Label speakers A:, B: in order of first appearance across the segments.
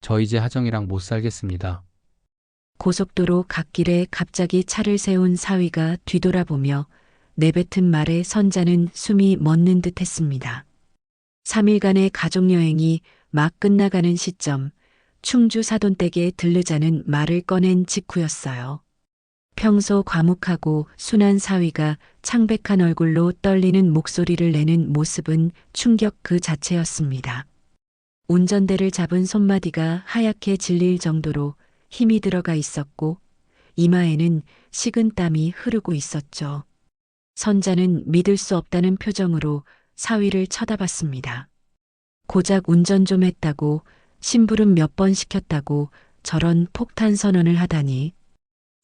A: 저 이제 하정이랑 못 살겠습니다.
B: 고속도로 갓길에 갑자기 차를 세운 사위가 뒤돌아보며 내뱉은 말에 선자는 숨이 멎는 듯 했습니다. 3일간의 가족여행이 막 끝나가는 시점, 충주 사돈댁에 들르자는 말을 꺼낸 직후였어요. 평소 과묵하고 순한 사위가 창백한 얼굴로 떨리는 목소리를 내는 모습은 충격 그 자체였습니다. 운전대를 잡은 손마디가 하얗게 질릴 정도로 힘이 들어가 있었고 이마에는 식은 땀이 흐르고 있었죠. 선자는 믿을 수 없다는 표정으로 사위를 쳐다봤습니다. 고작 운전 좀 했다고 심부름 몇 번 시켰다고 저런 폭탄 선언을 하다니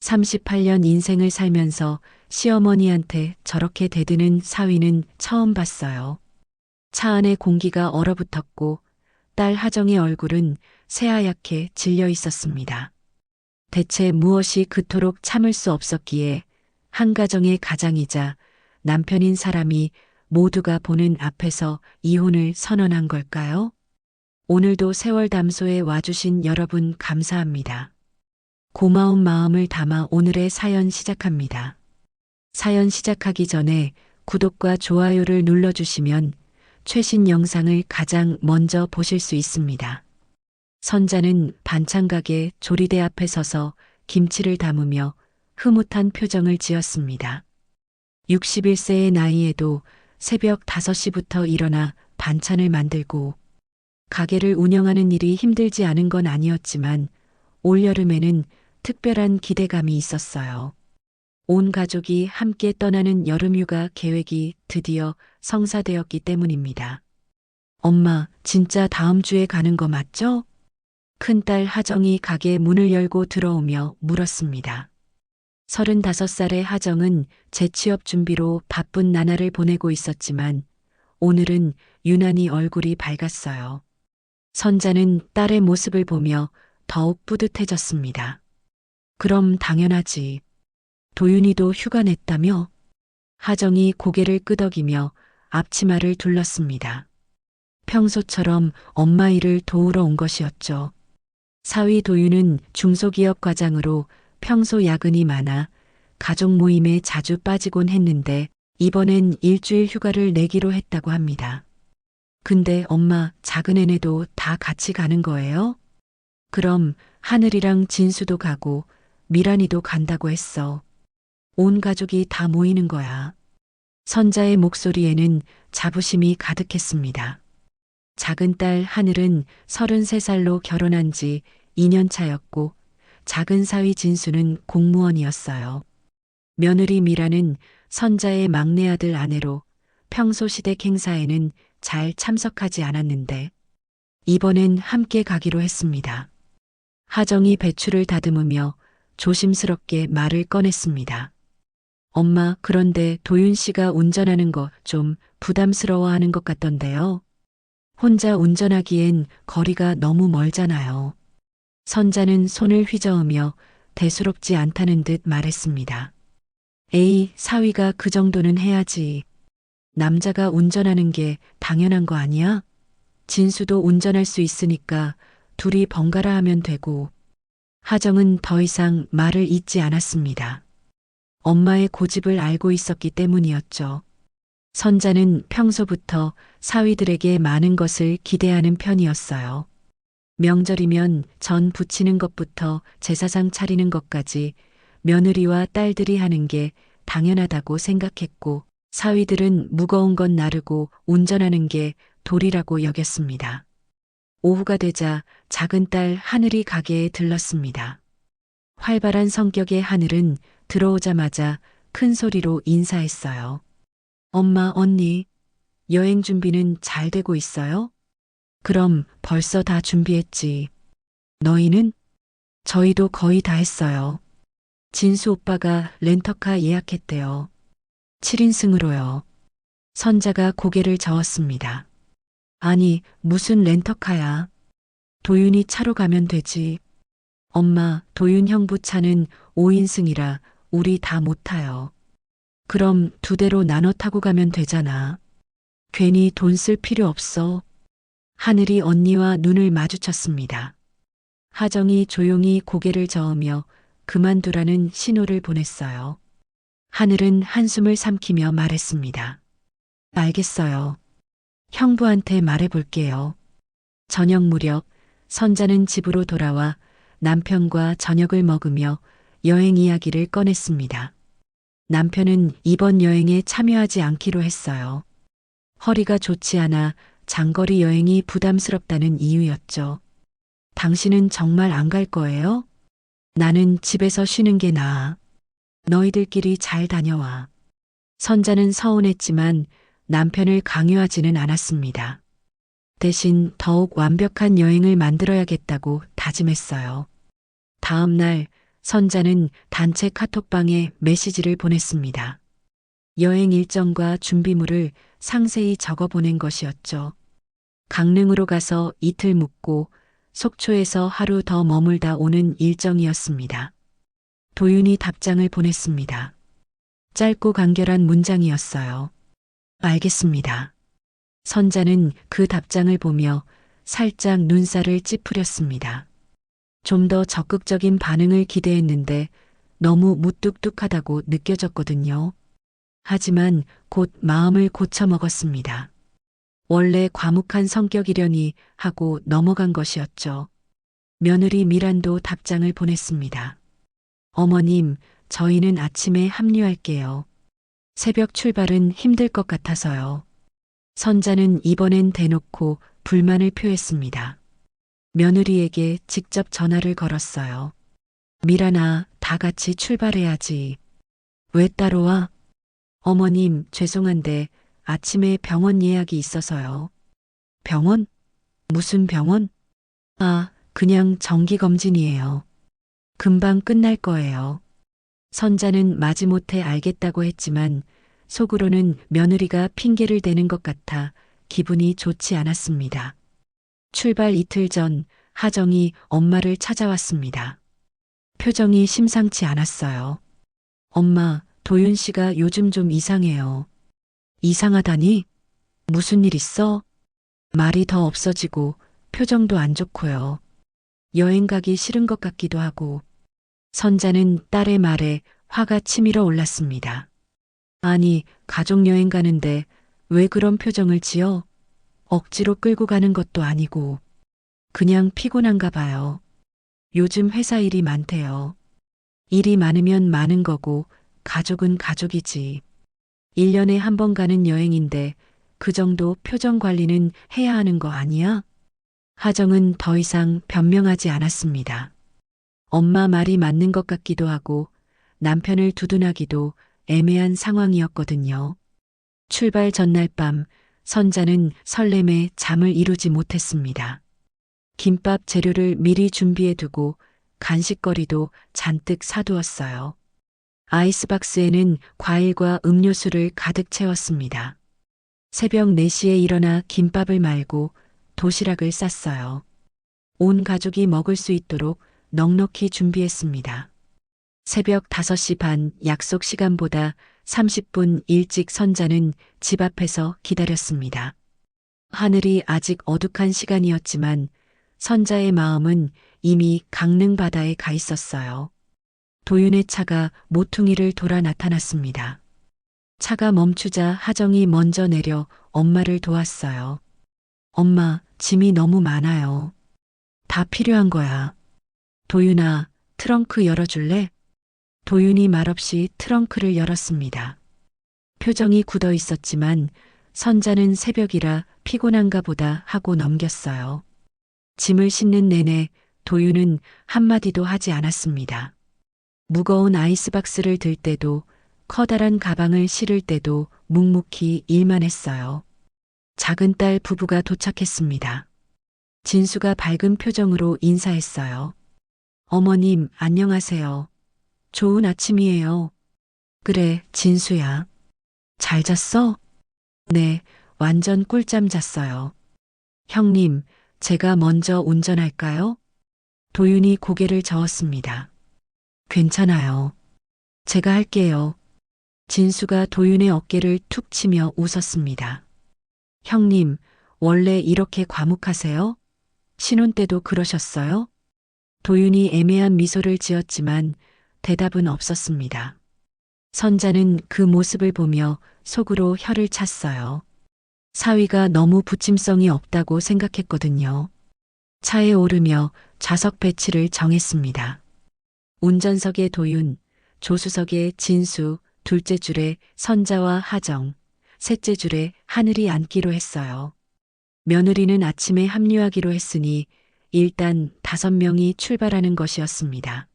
B: 38년 인생을 살면서 시어머니한테 저렇게 대드는 사위는 처음 봤어요. 차 안의 공기가 얼어붙었고 딸 하정의 얼굴은 새하얗게 질려 있었습니다. 대체 무엇이 그토록 참을 수 없었기에 한 가정의 가장이자 남편인 사람이 모두가 보는 앞에서 이혼을 선언한 걸까요? 오늘도 세월 담소에 와주신 여러분 감사합니다. 고마운 마음을 담아 오늘의 사연 시작합니다. 사연 시작하기 전에 구독과 좋아요를 눌러주시면 최신 영상을 가장 먼저 보실 수 있습니다. 선자는 반찬가게 조리대 앞에 서서 김치를 담으며 흐뭇한 표정을 지었습니다. 61세의 나이에도 새벽 5시부터 일어나 반찬을 만들고 가게를 운영하는 일이 힘들지 않은 건 아니었지만 올여름에는 특별한 기대감이 있었어요. 온 가족이 함께 떠나는 여름휴가 계획이 드디어 성사되었기 때문입니다. 엄마, 진짜 다음 주에 가는 거 맞죠? 큰딸 하정이 가게 문을 열고 들어오며 물었습니다. 35살의 하정은 재취업 준비로 바쁜 나날을 보내고 있었지만 오늘은 유난히 얼굴이 밝았어요. 선자는 딸의 모습을 보며 더욱 뿌듯해졌습니다. 그럼 당연하지. 도윤이도 휴가 냈다며? 하정이 고개를 끄덕이며 앞치마를 둘렀습니다. 평소처럼 엄마 일을 도우러 온 것이었죠. 사위 도윤은 중소기업 과장으로 평소 야근이 많아 가족 모임에 자주 빠지곤 했는데 이번엔 일주일 휴가를 내기로 했다고 합니다. 근데 엄마, 작은 애네도 다 같이 가는 거예요? 그럼 하늘이랑 진수도 가고 미란이도 간다고 했어. 온 가족이 다 모이는 거야. 선자의 목소리에는 자부심이 가득했습니다. 작은 딸 하늘은 33살로 결혼한 지 2년 차였고 작은 사위 진수는 공무원이었어요. 며느리 미라는 선자의 막내 아들 아내로 평소 시댁 행사에는 잘 참석하지 않았는데 이번엔 함께 가기로 했습니다. 하정이 배추를 다듬으며 조심스럽게 말을 꺼냈습니다. 엄마, 그런데 도윤 씨가 운전하는 거 좀 부담스러워하는 것 같던데요. 혼자 운전하기엔 거리가 너무 멀잖아요. 선자는 손을 휘저으며 대수롭지 않다는 듯 말했습니다. 에이, 사위가 그 정도는 해야지. 남자가 운전하는 게 당연한 거 아니야? 진수도 운전할 수 있으니까 둘이 번갈아 하면 되고. 하정은 더 이상 말을 잇지 않았습니다. 엄마의 고집을 알고 있었기 때문이었죠. 선자는 평소부터 사위들에게 많은 것을 기대하는 편이었어요. 명절이면 전 부치는 것부터 제사상 차리는 것까지 며느리와 딸들이 하는 게 당연하다고 생각했고 사위들은 무거운 건 나르고 운전하는 게 도리라고 여겼습니다. 오후가 되자 작은 딸 하늘이 가게에 들렀습니다. 활발한 성격의 하늘은 들어오자마자 큰 소리로 인사했어요. 엄마, 언니, 여행 준비는 잘 되고 있어요? 그럼 벌써 다 준비했지. 너희는? 저희도 거의 다 했어요. 진수 오빠가 렌터카 예약했대요. 7인승으로요. 선자가 고개를 저었습니다. 아니, 무슨 렌터카야. 도윤이 차로 가면 되지. 엄마, 도윤 형부 차는 5인승이라 우리 다 못 타요. 그럼 2대로 나눠 타고 가면 되잖아. 괜히 돈 쓸 필요 없어. 하늘이 언니와 눈을 마주쳤습니다. 하정이 조용히 고개를 저으며 그만두라는 신호를 보냈어요. 하늘은 한숨을 삼키며 말했습니다. 알겠어요. 형부한테 말해볼게요. 저녁 무렵 선자는 집으로 돌아와 남편과 저녁을 먹으며 여행 이야기를 꺼냈습니다. 남편은 이번 여행에 참여하지 않기로 했어요. 허리가 좋지 않아 장거리 여행이 부담스럽다는 이유였죠. 당신은 정말 안 갈 거예요? 나는 집에서 쉬는 게 나아. 너희들끼리 잘 다녀와. 선자는 서운했지만 남편을 강요하지는 않았습니다. 대신 더욱 완벽한 여행을 만들어야겠다고 다짐했어요. 다음 날 선자는 단체 카톡방에 메시지를 보냈습니다. 여행 일정과 준비물을 상세히 적어 보낸 것이었죠. 강릉으로 가서 이틀 묵고 속초에서 하루 더 머물다 오는 일정이었습니다. 도윤이 답장을 보냈습니다. 짧고 간결한 문장이었어요. 알겠습니다. 선자는 그 답장을 보며 살짝 눈살을 찌푸렸습니다. 좀 더 적극적인 반응을 기대했는데 너무 무뚝뚝하다고 느껴졌거든요. 하지만 곧 마음을 고쳐먹었습니다. 원래 과묵한 성격이려니 하고 넘어간 것이었죠. 며느리 미란도 답장을 보냈습니다. 어머님, 저희는 아침에 합류할게요. 새벽 출발은 힘들 것 같아서요. 선자는 이번엔 대놓고 불만을 표했습니다. 며느리에게 직접 전화를 걸었어요. 미란아, 다 같이 출발해야지. 왜 따로 와? 어머님, 죄송한데 아침에 병원 예약이 있어서요. 병원? 무슨 병원? 아, 그냥 정기검진이에요. 금방 끝날 거예요. 선자는 마지못해 알겠다고 했지만 속으로는 며느리가 핑계를 대는 것 같아 기분이 좋지 않았습니다. 출발 이틀 전 하정이 엄마를 찾아왔습니다. 표정이 심상치 않았어요. 엄마, 도윤 씨가 요즘 좀 이상해요. 이상하다니? 무슨 일 있어? 말이 더 없어지고 표정도 안 좋고요. 여행 가기 싫은 것 같기도 하고. 선자는 딸의 말에 화가 치밀어 올랐습니다. 아니, 가족여행 가는데 왜 그런 표정을 지어? 억지로 끌고 가는 것도 아니고. 그냥 피곤한가 봐요. 요즘 회사 일이 많대요. 일이 많으면 많은 거고 가족은 가족이지. 1년에 한 번 가는 여행인데 그 정도 표정 관리는 해야 하는 거 아니야? 하정은 더 이상 변명하지 않았습니다. 엄마 말이 맞는 것 같기도 하고 남편을 두둔하기도 애매한 상황이었거든요. 출발 전날 밤 선자는 설렘에 잠을 이루지 못했습니다. 김밥 재료를 미리 준비해 두고 간식거리도 잔뜩 사두었어요. 아이스박스에는 과일과 음료수를 가득 채웠습니다. 새벽 4시에 일어나 김밥을 말고 도시락을 쌌어요. 온 가족이 먹을 수 있도록 넉넉히 준비했습니다. 새벽 5시 반 약속 시간보다 30분 일찍 선자는 집 앞에서 기다렸습니다. 하늘이 아직 어둑한 시간이었지만 선자의 마음은 이미 강릉 바다에 가 있었어요. 도윤의 차가 모퉁이를 돌아 나타났습니다. 차가 멈추자 하정이 먼저 내려 엄마를 도왔어요. 엄마, 짐이 너무 많아요. 다 필요한 거야. 도윤아, 트렁크 열어줄래? 도윤이 말없이 트렁크를 열었습니다. 표정이 굳어 있었지만 선자는 새벽이라 피곤한가 보다 하고 넘겼어요. 짐을 싣는 내내 도윤은 한마디도 하지 않았습니다. 무거운 아이스박스를 들 때도 커다란 가방을 실을 때도 묵묵히 일만 했어요. 작은 딸 부부가 도착했습니다. 진수가 밝은 표정으로 인사했어요. 어머님, 안녕하세요. 좋은 아침이에요. 그래, 진수야. 잘 잤어? 네, 완전 꿀잠 잤어요. 형님, 제가 먼저 운전할까요? 도윤이 고개를 저었습니다. 괜찮아요. 제가 할게요. 진수가 도윤의 어깨를 툭 치며 웃었습니다. 형님, 원래 이렇게 과묵하세요? 신혼 때도 그러셨어요? 도윤이 애매한 미소를 지었지만 대답은 없었습니다. 선자는 그 모습을 보며 속으로 혀를 찼어요. 사위가 너무 부침성이 없다고 생각했거든요. 차에 오르며 좌석 배치를 정했습니다. 운전석에 도윤, 조수석에 진수, 둘째 줄에 선자와 하정, 셋째 줄에 하늘이 앉기로 했어요. 며느리는 아침에 합류하기로 했으니 일단 5명이 출발하는 것이었습니다.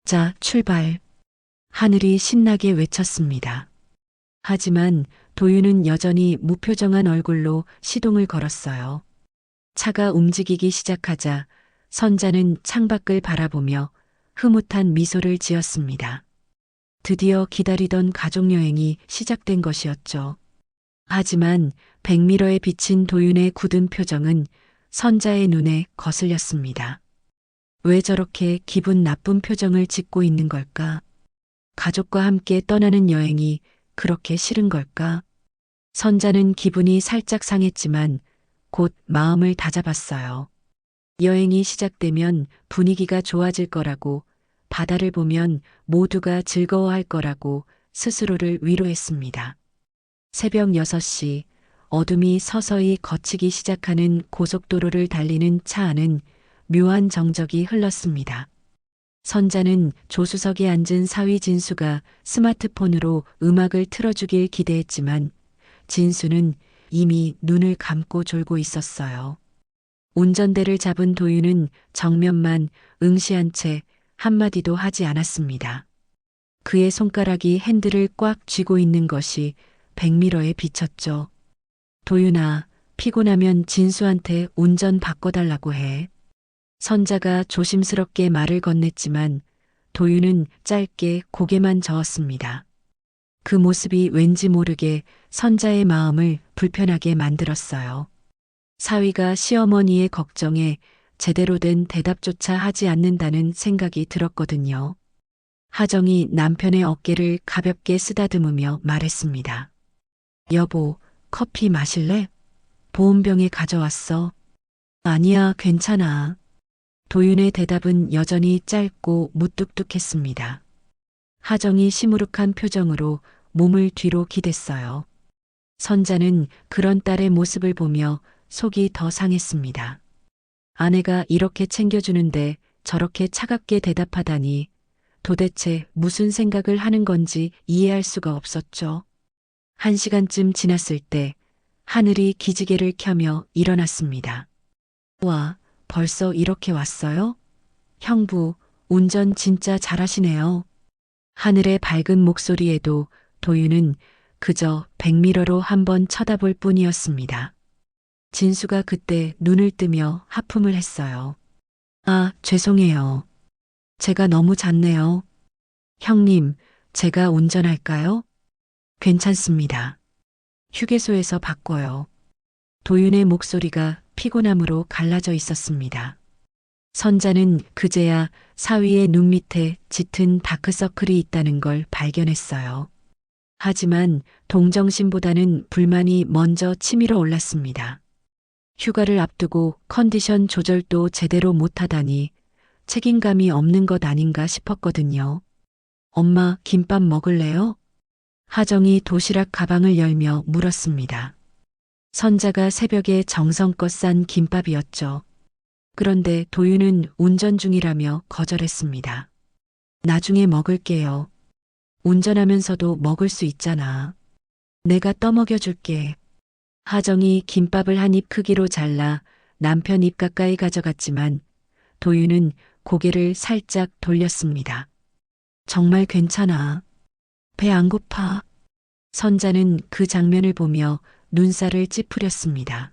B: 자, 출발. 하늘이 신나게 외쳤습니다. 하지만 도윤은 여전히 무표정한 얼굴로 시동을 걸었어요. 차가 움직이기 시작하자 선자는 창밖을 바라보며 흐뭇한 미소를 지었습니다. 드디어 기다리던 가족여행이 시작된 것이었죠. 하지만 백미러에 비친 도윤의 굳은 표정은 선자의 눈에 거슬렸습니다. 왜 저렇게 기분 나쁜 표정을 짓고 있는 걸까? 가족과 함께 떠나는 여행이 그렇게 싫은 걸까? 선자는 기분이 살짝 상했지만 곧 마음을 다잡았어요. 여행이 시작되면 분위기가 좋아질 거라고, 바다를 보면 모두가 즐거워할 거라고 스스로를 위로했습니다. 새벽 6시, 어둠이 서서히 걷히기 시작하는 고속도로를 달리는 차 안은 묘한 정적이 흘렀습니다. 선자는 조수석에 앉은 사위 진수가 스마트폰으로 음악을 틀어주길 기대했지만 진수는 이미 눈을 감고 졸고 있었어요. 운전대를 잡은 도윤은 정면만 응시한 채 한마디도 하지 않았습니다. 그의 손가락이 핸들을 꽉 쥐고 있는 것이 백미러에 비쳤죠. 도윤아, 피곤하면 진수한테 운전 바꿔달라고 해. 선자가 조심스럽게 말을 건넸지만 도윤은 짧게 고개만 저었습니다. 그 모습이 왠지 모르게 선자의 마음을 불편하게 만들었어요. 사위가 시어머니의 걱정에 제대로 된 대답조차 하지 않는다는 생각이 들었거든요. 하정이 남편의 어깨를 가볍게 쓰다듬으며 말했습니다. 여보, 커피 마실래? 보온병에 가져왔어. 아니야, 괜찮아. 도윤의 대답은 여전히 짧고 무뚝뚝했습니다. 하정이 시무룩한 표정으로 몸을 뒤로 기댔어요. 선자는 그런 딸의 모습을 보며 속이 더 상했습니다. 아내가 이렇게 챙겨주는데 저렇게 차갑게 대답하다니 도대체 무슨 생각을 하는 건지 이해할 수가 없었죠. 1시간쯤 지났을 때 하늘이 기지개를 켜며 일어났습니다. 와, 벌써 이렇게 왔어요? 형부, 운전 진짜 잘하시네요. 하늘의 밝은 목소리에도 도윤은 그저 백미러로 한번 쳐다볼 뿐이었습니다. 진수가 그때 눈을 뜨며 하품을 했어요. 아, 죄송해요. 제가 너무 잤네요. 형님, 제가 운전할까요? 괜찮습니다. 휴게소에서 바꿔요. 도윤의 목소리가 피곤함으로 갈라져 있었습니다. 선자는 그제야 사위의 눈 밑에 짙은 다크서클이 있다는 걸 발견했어요. 하지만 동정심보다는 불만이 먼저 치밀어 올랐습니다. 휴가를 앞두고 컨디션 조절도 제대로 못하다니 책임감이 없는 것 아닌가 싶었거든요. 엄마, 김밥 먹을래요? 하정이 도시락 가방을 열며 물었습니다. 선자가 새벽에 정성껏 싼 김밥이었죠. 그런데 도윤은 운전 중이라며 거절했습니다. 나중에 먹을게요. 운전하면서도 먹을 수 있잖아. 내가 떠먹여줄게. 하정이 김밥을 한 입 크기로 잘라 남편 입 가까이 가져갔지만 도윤은 고개를 살짝 돌렸습니다. 정말 괜찮아. 배 안 고파. 선자는 그 장면을 보며 눈살을 찌푸렸습니다.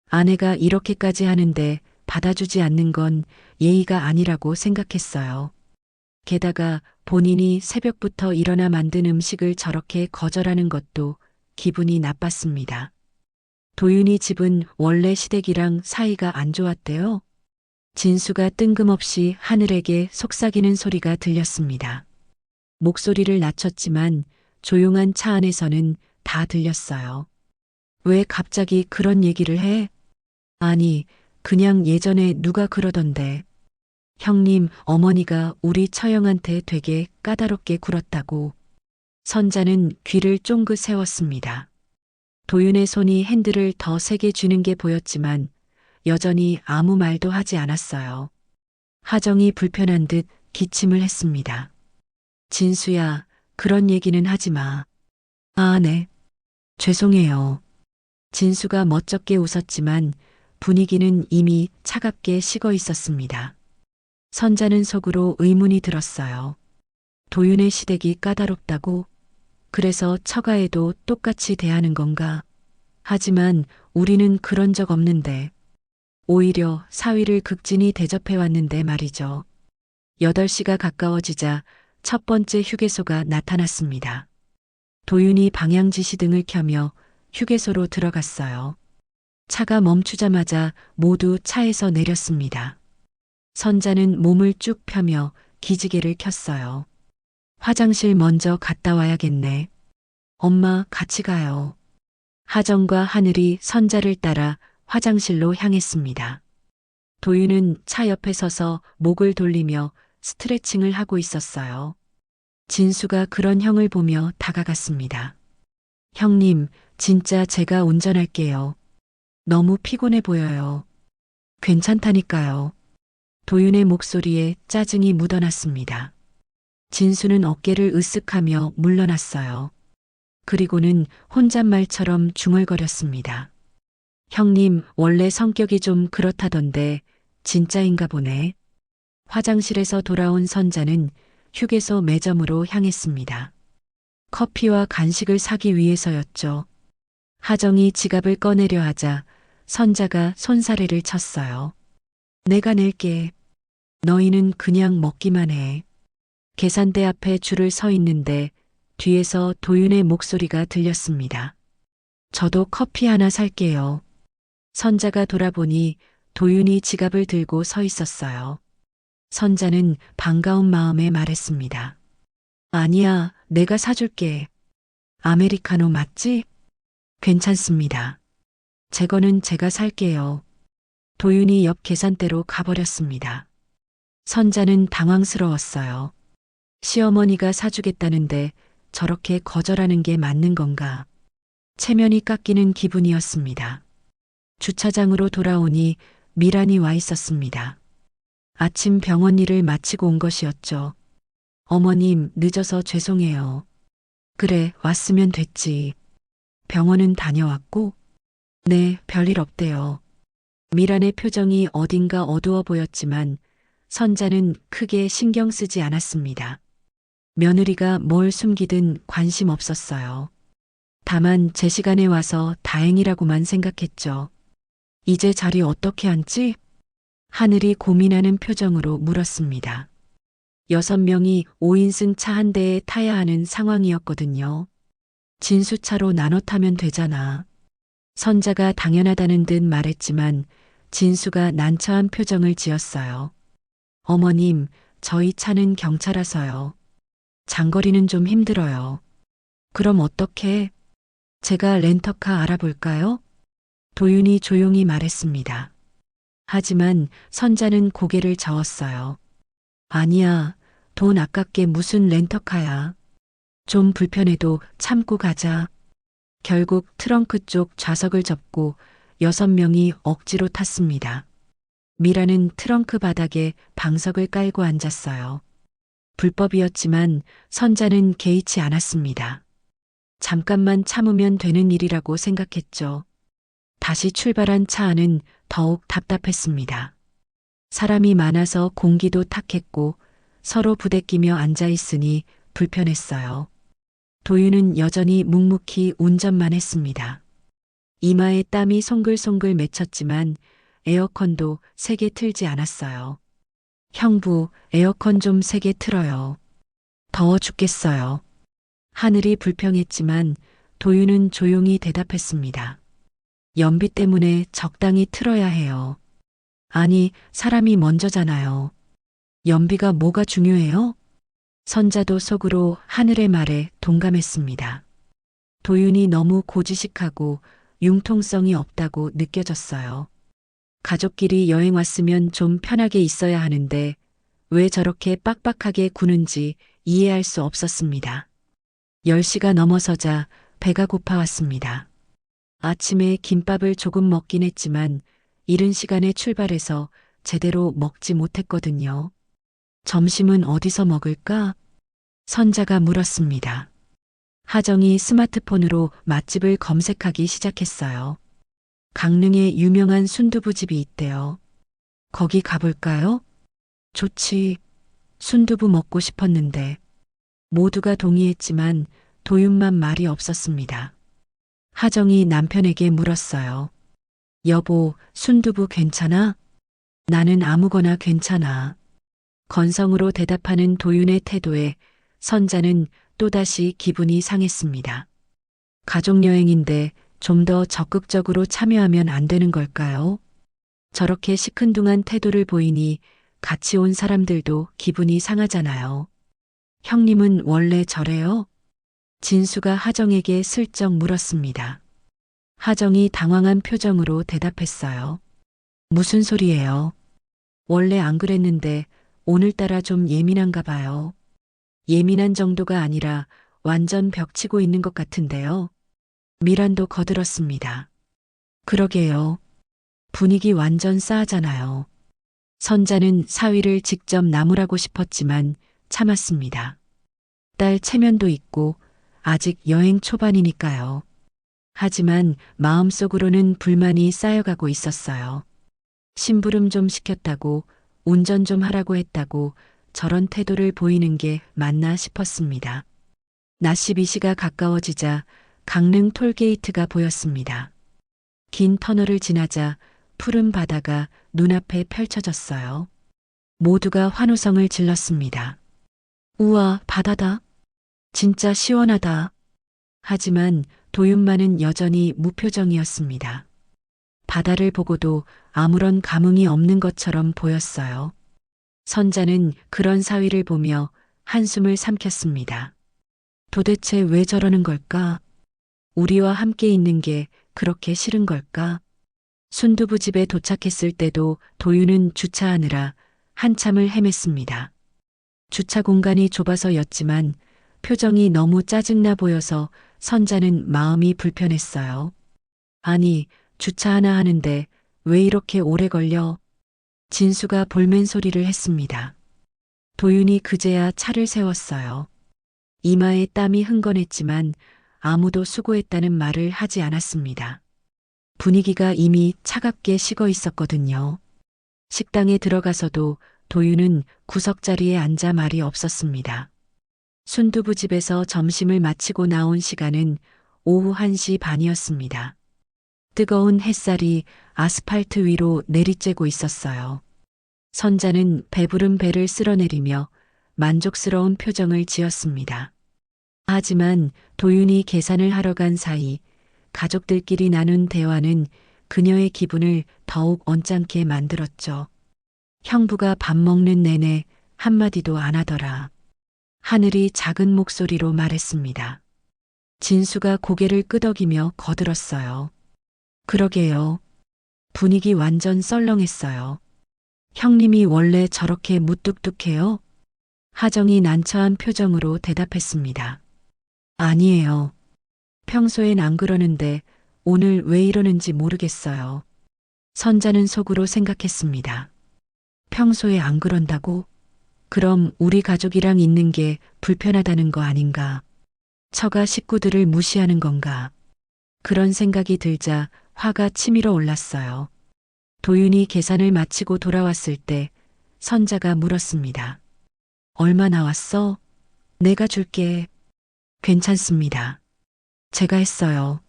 B: 아내가 이렇게까지 하는데 받아주지 않는 건 예의가 아니라고 생각했어요. 게다가 본인이 새벽부터 일어나 만든 음식을 저렇게 거절하는 것도 기분이 나빴습니다. 도윤이 집은 원래 시댁이랑 사이가 안 좋았대요. 진수가 뜬금없이 하늘에게 속삭이는 소리가 들렸습니다. 목소리를 낮췄지만 조용한 차 안에서는 다 들렸어요. 왜 갑자기 그런 얘기를 해? 아니, 그냥 예전에 누가 그러던데. 형님, 어머니가 우리 처형한테 되게 까다롭게 굴었다고. 선자는 귀를 쫑긋 세웠습니다. 도윤의 손이 핸들을 더 세게 쥐는 게 보였지만 여전히 아무 말도 하지 않았어요. 하정이 불편한 듯 기침을 했습니다. 진수야, 그런 얘기는 하지 마. 아, 네. 죄송해요. 진수가 멋쩍게 웃었지만 분위기는 이미 차갑게 식어 있었습니다. 선자는 속으로 의문이 들었어요. 도윤의 시댁이 까다롭다고? 그래서 처가에도 똑같이 대하는 건가? 하지만 우리는 그런 적 없는데. 오히려 사위를 극진히 대접해 왔는데 말이죠. 8시가 가까워지자 첫 번째 휴게소가 나타났습니다. 도윤이 방향지시 등을 켜며 휴게소로 들어갔어요. 차가 멈추자마자 모두 차에서 내렸습니다. 선자는 몸을 쭉 펴며 기지개를 켰어요. 화장실 먼저 갔다 와야겠네. 엄마, 같이 가요. 하정과 하늘이 선자를 따라 화장실로 향했습니다. 도윤은 차 옆에 서서 목을 돌리며 스트레칭을 하고 있었어요. 진수가 그런 형을 보며 다가갔습니다. 형님, 진짜 제가 운전할게요. 너무 피곤해 보여요. 괜찮다니까요. 도윤의 목소리에 짜증이 묻어났습니다. 진수는 어깨를 으쓱하며 물러났어요. 그리고는 혼잣말처럼 중얼거렸습니다. 형님, 원래 성격이 좀 그렇다던데 진짜인가 보네. 화장실에서 돌아온 선자는 휴게소 매점으로 향했습니다. 커피와 간식을 사기 위해서였죠. 하정이 지갑을 꺼내려 하자 선자가 손사래를 쳤어요. 내가 낼게. 너희는 그냥 먹기만 해. 계산대 앞에 줄을 서 있는데 뒤에서 도윤의 목소리가 들렸습니다. 저도 커피 하나 살게요. 선자가 돌아보니 도윤이 지갑을 들고 서 있었어요. 선자는 반가운 마음에 말했습니다. 아니야, 내가 사줄게. 아메리카노 맞지? 괜찮습니다. 제 거는 제가 살게요. 도윤이 옆 계산대로 가버렸습니다. 선자는 당황스러웠어요. 시어머니가 사주겠다는데 저렇게 거절하는 게 맞는 건가? 체면이 깎이는 기분이었습니다. 주차장으로 돌아오니 미란이 와 있었습니다. 아침 병원 일을 마치고 온 것이었죠. 어머님, 늦어서 죄송해요. 그래, 왔으면 됐지. 병원은 다녀왔고? 네, 별일 없대요. 미란의 표정이 어딘가 어두워 보였지만 선자는 크게 신경 쓰지 않았습니다. 며느리가 뭘 숨기든 관심 없었어요. 다만 제 시간에 와서 다행이라고만 생각했죠. 이제 자리 어떻게 앉지? 하늘이 고민하는 표정으로 물었습니다. 6명이 5인승 차 한 대에 타야 하는 상황이었거든요. 진수차로 나눠 타면 되잖아. 선자가 당연하다는 듯 말했지만 진수가 난처한 표정을 지었어요. 어머님, 저희 차는 경차라서요. 장거리는 좀 힘들어요. 그럼 어떻게? 제가 렌터카 알아볼까요? 도윤이 조용히 말했습니다. 하지만 선자는 고개를 저었어요. 아니야, 돈 아깝게 무슨 렌터카야. 좀 불편해도 참고 가자. 결국 트렁크 쪽 좌석을 접고 6명이 억지로 탔습니다. 미라는 트렁크 바닥에 방석을 깔고 앉았어요. 불법이었지만 선자는 개의치 않았습니다. 잠깐만 참으면 되는 일이라고 생각했죠. 다시 출발한 차 안은 더욱 답답했습니다. 사람이 많아서 공기도 탁했고 서로 부대끼며 앉아 있으니 불편했어요. 도윤은 여전히 묵묵히 운전만 했습니다. 이마에 땀이 송글송글 맺혔지만 에어컨도 세게 틀지 않았어요. 형부, 에어컨 좀 세게 틀어요. 더워 죽겠어요. 하늘이 불평했지만 도윤은 조용히 대답했습니다. 연비 때문에 적당히 틀어야 해요. 아니, 사람이 먼저잖아요. 연비가 뭐가 중요해요? 선자도 속으로 하늘의 말에 동감했습니다. 도윤이 너무 고지식하고 융통성이 없다고 느껴졌어요. 가족끼리 여행 왔으면 좀 편하게 있어야 하는데 왜 저렇게 빡빡하게 구는지 이해할 수 없었습니다. 10시가 넘어서자 배가 고파왔습니다. 아침에 김밥을 조금 먹긴 했지만 이른 시간에 출발해서 제대로 먹지 못했거든요. 점심은 어디서 먹을까? 선자가 물었습니다. 하정이 스마트폰으로 맛집을 검색하기 시작했어요. 강릉에 유명한 순두부집이 있대요. 거기 가볼까요? 좋지. 순두부 먹고 싶었는데. 모두가 동의했지만 도윤만 말이 없었습니다. 하정이 남편에게 물었어요. 여보, 순두부 괜찮아? 나는 아무거나 괜찮아. 건성으로 대답하는 도윤의 태도에 선자는 또다시 기분이 상했습니다. 가족여행인데 좀 더 적극적으로 참여하면 안 되는 걸까요? 저렇게 시큰둥한 태도를 보이니 같이 온 사람들도 기분이 상하잖아요. 형님은 원래 저래요? 진수가 하정에게 슬쩍 물었습니다. 하정이 당황한 표정으로 대답했어요. 무슨 소리예요? 원래 안 그랬는데 오늘따라 좀 예민한가 봐요. 예민한 정도가 아니라 완전 벽치고 있는 것 같은데요. 미란도 거들었습니다. 그러게요. 분위기 완전 싸하잖아요. 선자는 사위를 직접 나무라고 싶었지만 참았습니다. 딸 체면도 있고 아직 여행 초반이니까요. 하지만 마음속으로는 불만이 쌓여가고 있었어요. 심부름 좀 시켰다고, 운전 좀 하라고 했다고 저런 태도를 보이는 게 맞나 싶었습니다. 낮 12시가 가까워지자 강릉 톨게이트가 보였습니다. 긴 터널을 지나자 푸른 바다가 눈앞에 펼쳐졌어요. 모두가 환호성을 질렀습니다. 우와, 바다다. 진짜 시원하다. 하지만 도윤만은 여전히 무표정이었습니다. 바다를 보고도 아무런 감흥이 없는 것처럼 보였어요. 선자는 그런 사위를 보며 한숨을 삼켰습니다. 도대체 왜 저러는 걸까? 우리와 함께 있는 게 그렇게 싫은 걸까? 순두부집에 도착했을 때도 도윤은 주차하느라 한참을 헤맸습니다. 주차 공간이 좁아서였지만 표정이 너무 짜증나 보여서 선자는 마음이 불편했어요. 아니, 주차 하나 하는데 왜 이렇게 오래 걸려? 진수가 볼멘 소리를 했습니다. 도윤이 그제야 차를 세웠어요. 이마에 땀이 흥건했지만 아무도 수고했다는 말을 하지 않았습니다. 분위기가 이미 차갑게 식어 있었거든요. 식당에 들어가서도 도윤은 구석자리에 앉아 말이 없었습니다. 순두부집에서 점심을 마치고 나온 시간은 오후 1시 반이었습니다. 뜨거운 햇살이 아스팔트 위로 내리쬐고 있었어요. 선자는 배부른 배를 쓸어내리며 만족스러운 표정을 지었습니다. 하지만 도윤이 계산을 하러 간 사이 가족들끼리 나눈 대화는 그녀의 기분을 더욱 언짢게 만들었죠. 형부가 밥 먹는 내내 한마디도 안 하더라. 하늘이 작은 목소리로 말했습니다. 진수가 고개를 끄덕이며 거들었어요. 그러게요. 분위기 완전 썰렁했어요. 형님이 원래 저렇게 무뚝뚝해요? 하정이 난처한 표정으로 대답했습니다. 아니에요. 평소엔 안 그러는데 오늘 왜 이러는지 모르겠어요. 선자는 속으로 생각했습니다. 평소에 안 그런다고? 그럼 우리 가족이랑 있는 게 불편하다는 거 아닌가? 처가 식구들을 무시하는 건가? 그런 생각이 들자 화가 치밀어 올랐어요. 도윤이 계산을 마치고 돌아왔을 때 선자가 물었습니다. 얼마 나왔어? 내가 줄게. 괜찮습니다. 제가 했어요.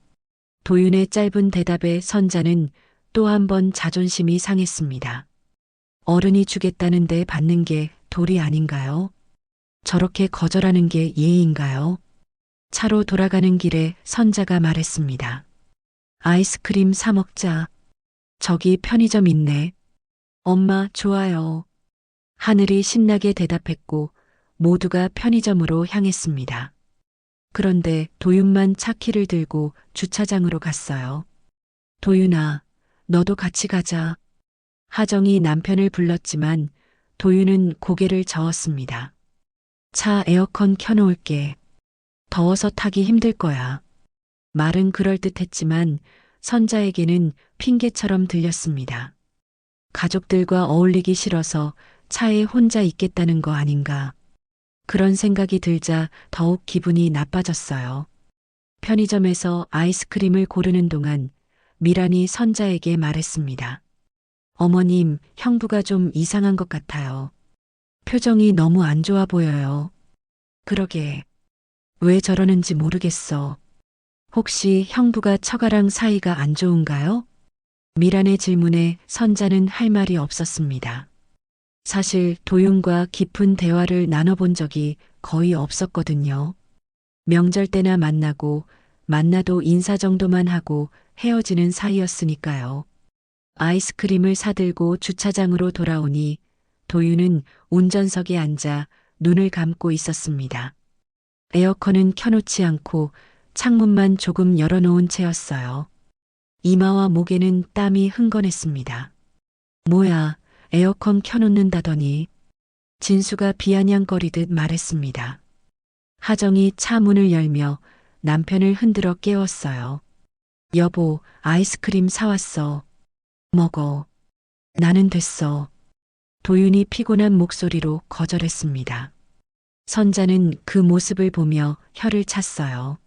B: 도윤의 짧은 대답에 선자는 또 한 번 자존심이 상했습니다. 어른이 주겠다는데 받는 게 도리 아닌가요? 저렇게 거절하는 게 예의인가요? 차로 돌아가는 길에 선자가 말했습니다. 아이스크림 사 먹자. 저기 편의점 있네. 엄마, 좋아요. 하늘이 신나게 대답했고 모두가 편의점으로 향했습니다. 그런데 도윤만 차 키를 들고 주차장으로 갔어요. 도윤아, 너도 같이 가자. 하정이 남편을 불렀지만 도윤은 고개를 저었습니다. 차 에어컨 켜놓을게. 더워서 타기 힘들 거야. 말은 그럴듯했지만 선자에게는 핑계처럼 들렸습니다. 가족들과 어울리기 싫어서 차에 혼자 있겠다는 거 아닌가. 그런 생각이 들자 더욱 기분이 나빠졌어요. 편의점에서 아이스크림을 고르는 동안 미란이 선자에게 말했습니다. 어머님, 형부가 좀 이상한 것 같아요. 표정이 너무 안 좋아 보여요. 그러게. 왜 저러는지 모르겠어. 혹시 형부가 처가랑 사이가 안 좋은가요? 미란의 질문에 선자는 할 말이 없었습니다. 사실 도윤과 깊은 대화를 나눠본 적이 거의 없었거든요. 명절 때나 만나고 만나도 인사 정도만 하고 헤어지는 사이였으니까요. 아이스크림을 사들고 주차장으로 돌아오니 도윤은 운전석에 앉아 눈을 감고 있었습니다. 에어컨은 켜놓지 않고 창문만 조금 열어놓은 채였어요. 이마와 목에는 땀이 흥건했습니다. 뭐야, 에어컨 켜놓는다더니. 진수가 비아냥거리듯 말했습니다. 하정이 차 문을 열며 남편을 흔들어 깨웠어요. 여보, 아이스크림 사왔어. 먹어. 나는 됐어. 도윤이 피곤한 목소리로 거절했습니다. 선자는 그 모습을 보며 혀를 찼어요.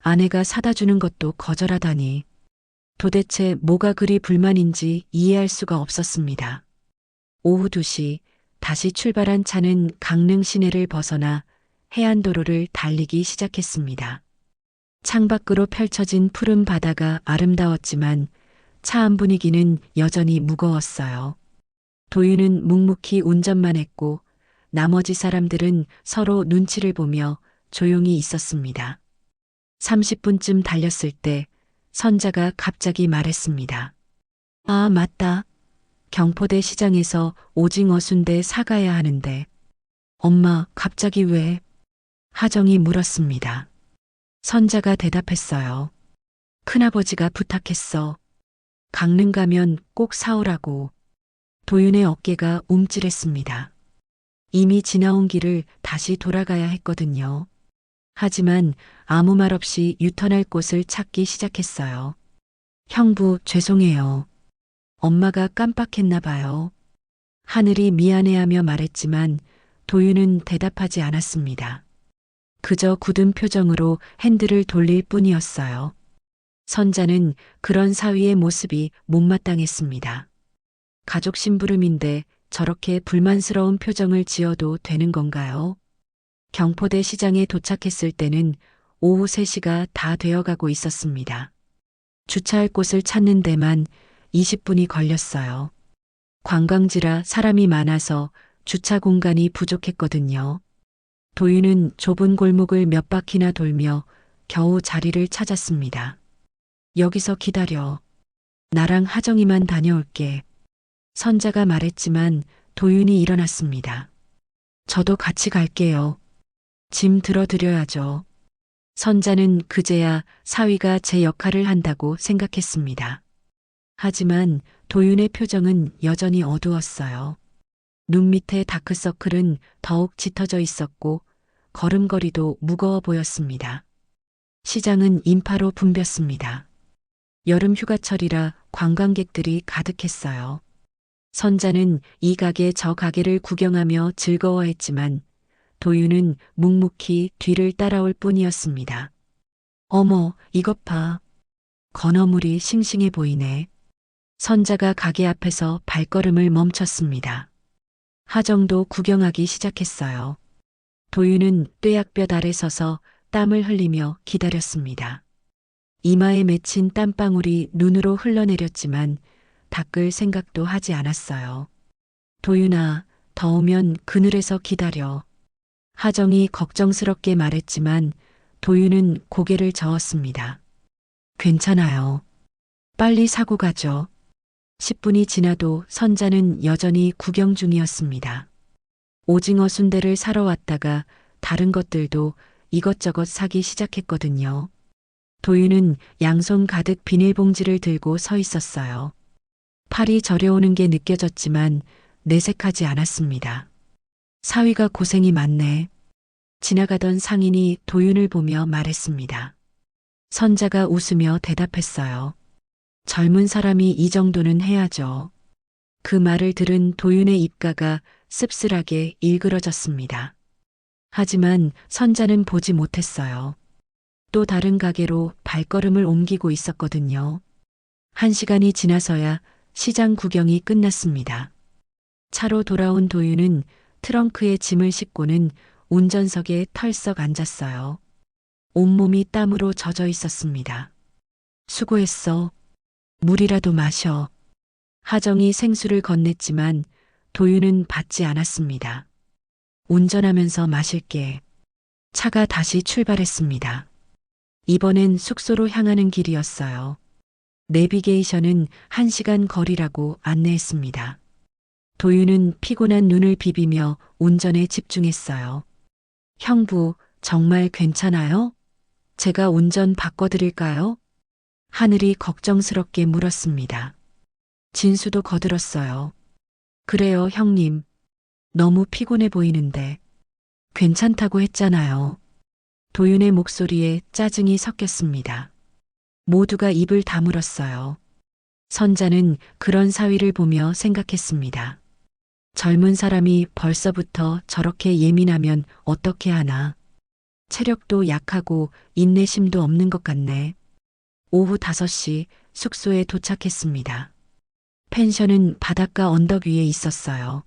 B: 아내가 사다 주는 것도 거절하다니. 도대체 뭐가 그리 불만인지 이해할 수가 없었습니다. 오후 2시 다시 출발한 차는 강릉 시내를 벗어나 해안도로를 달리기 시작했습니다. 창밖으로 펼쳐진 푸른 바다가 아름다웠지만 차 안 분위기는 여전히 무거웠어요. 도윤은 묵묵히 운전만 했고 나머지 사람들은 서로 눈치를 보며 조용히 있었습니다. 30분쯤 달렸을 때 선자가 갑자기 말했습니다. 아, 맞다. 경포대 시장에서 오징어 순대 사가야 하는데. 엄마, 갑자기 왜? 하정이 물었습니다. 선자가 대답했어요. 큰아버지가 부탁했어. 강릉 가면 꼭 사오라고. 도윤의 어깨가 움찔했습니다. 이미 지나온 길을 다시 돌아가야 했거든요. 하지만 아무 말 없이 유턴할 곳을 찾기 시작했어요. 형부, 죄송해요. 엄마가 깜빡했나 봐요. 하늘이 미안해하며 말했지만 도윤은 대답하지 않았습니다. 그저 굳은 표정으로 핸들을 돌릴 뿐이었어요. 선자는 그런 사위의 모습이 못마땅했습니다. 가족 심부름인데 저렇게 불만스러운 표정을 지어도 되는 건가요? 경포대 시장에 도착했을 때는 오후 3시가 다 되어가고 있었습니다. 주차할 곳을 찾는 데만 20분이 걸렸어요. 관광지라 사람이 많아서 주차 공간이 부족했거든요. 도윤은 좁은 골목을 몇 바퀴나 돌며 겨우 자리를 찾았습니다. 여기서 기다려. 나랑 하정이만 다녀올게. 선자가 말했지만 도윤이 일어났습니다. 저도 같이 갈게요. 짐 들어드려야죠. 선자는 그제야 사위가 제 역할을 한다고 생각했습니다. 하지만 도윤의 표정은 여전히 어두웠어요. 눈 밑에 다크서클은 더욱 짙어져 있었고 걸음걸이도 무거워 보였습니다. 시장은 인파로 붐볐습니다. 여름 휴가철이라 관광객들이 가득했어요. 선자는 이 가게 저 가게를 구경하며 즐거워했지만 도윤은 묵묵히 뒤를 따라올 뿐이었습니다. 어머, 이것 봐. 건어물이 싱싱해 보이네. 선자가 가게 앞에서 발걸음을 멈췄습니다. 하정도 구경하기 시작했어요. 도윤은 뙤약볕 아래 서서 땀을 흘리며 기다렸습니다. 이마에 맺힌 땀방울이 눈으로 흘러내렸지만 닦을 생각도 하지 않았어요. 도윤아, 더우면 그늘에서 기다려. 하정이 걱정스럽게 말했지만 도윤은 고개를 저었습니다. 괜찮아요. 빨리 사고 가죠. 10분이 지나도 선자는 여전히 구경 중이었습니다. 오징어 순대를 사러 왔다가 다른 것들도 이것저것 사기 시작했거든요. 도윤은 양손 가득 비닐봉지를 들고 서 있었어요. 팔이 저려오는 게 느껴졌지만 내색하지 않았습니다. 사위가 고생이 많네. 지나가던 상인이 도윤을 보며 말했습니다. 선자가 웃으며 대답했어요. 젊은 사람이 이 정도는 해야죠. 그 말을 들은 도윤의 입가가 씁쓸하게 일그러졌습니다. 하지만 선자는 보지 못했어요. 또 다른 가게로 발걸음을 옮기고 있었거든요. 1시간이 지나서야 시장 구경이 끝났습니다. 차로 돌아온 도윤은 트렁크에 짐을 싣고는 운전석에 털썩 앉았어요. 온몸이 땀으로 젖어 있었습니다. 수고했어. 물이라도 마셔. 하정이 생수를 건넸지만 도윤은 받지 않았습니다. 운전하면서 마실게. 차가 다시 출발했습니다. 이번엔 숙소로 향하는 길이었어요. 내비게이션은 1시간 거리라고 안내했습니다. 도윤은 피곤한 눈을 비비며 운전에 집중했어요. 형부, 정말 괜찮아요? 제가 운전 바꿔드릴까요? 하늘이 걱정스럽게 물었습니다. 진수도 거들었어요. 그래요, 형님. 너무 피곤해 보이는데. 괜찮다고 했잖아요. 도윤의 목소리에 짜증이 섞였습니다. 모두가 입을 다물었어요. 선자는 그런 사위를 보며 생각했습니다. 젊은 사람이 벌써부터 저렇게 예민하면 어떻게 하나. 체력도 약하고 인내심도 없는 것 같네. 오후 5시 숙소에 도착했습니다. 펜션은 바닷가 언덕 위에 있었어요.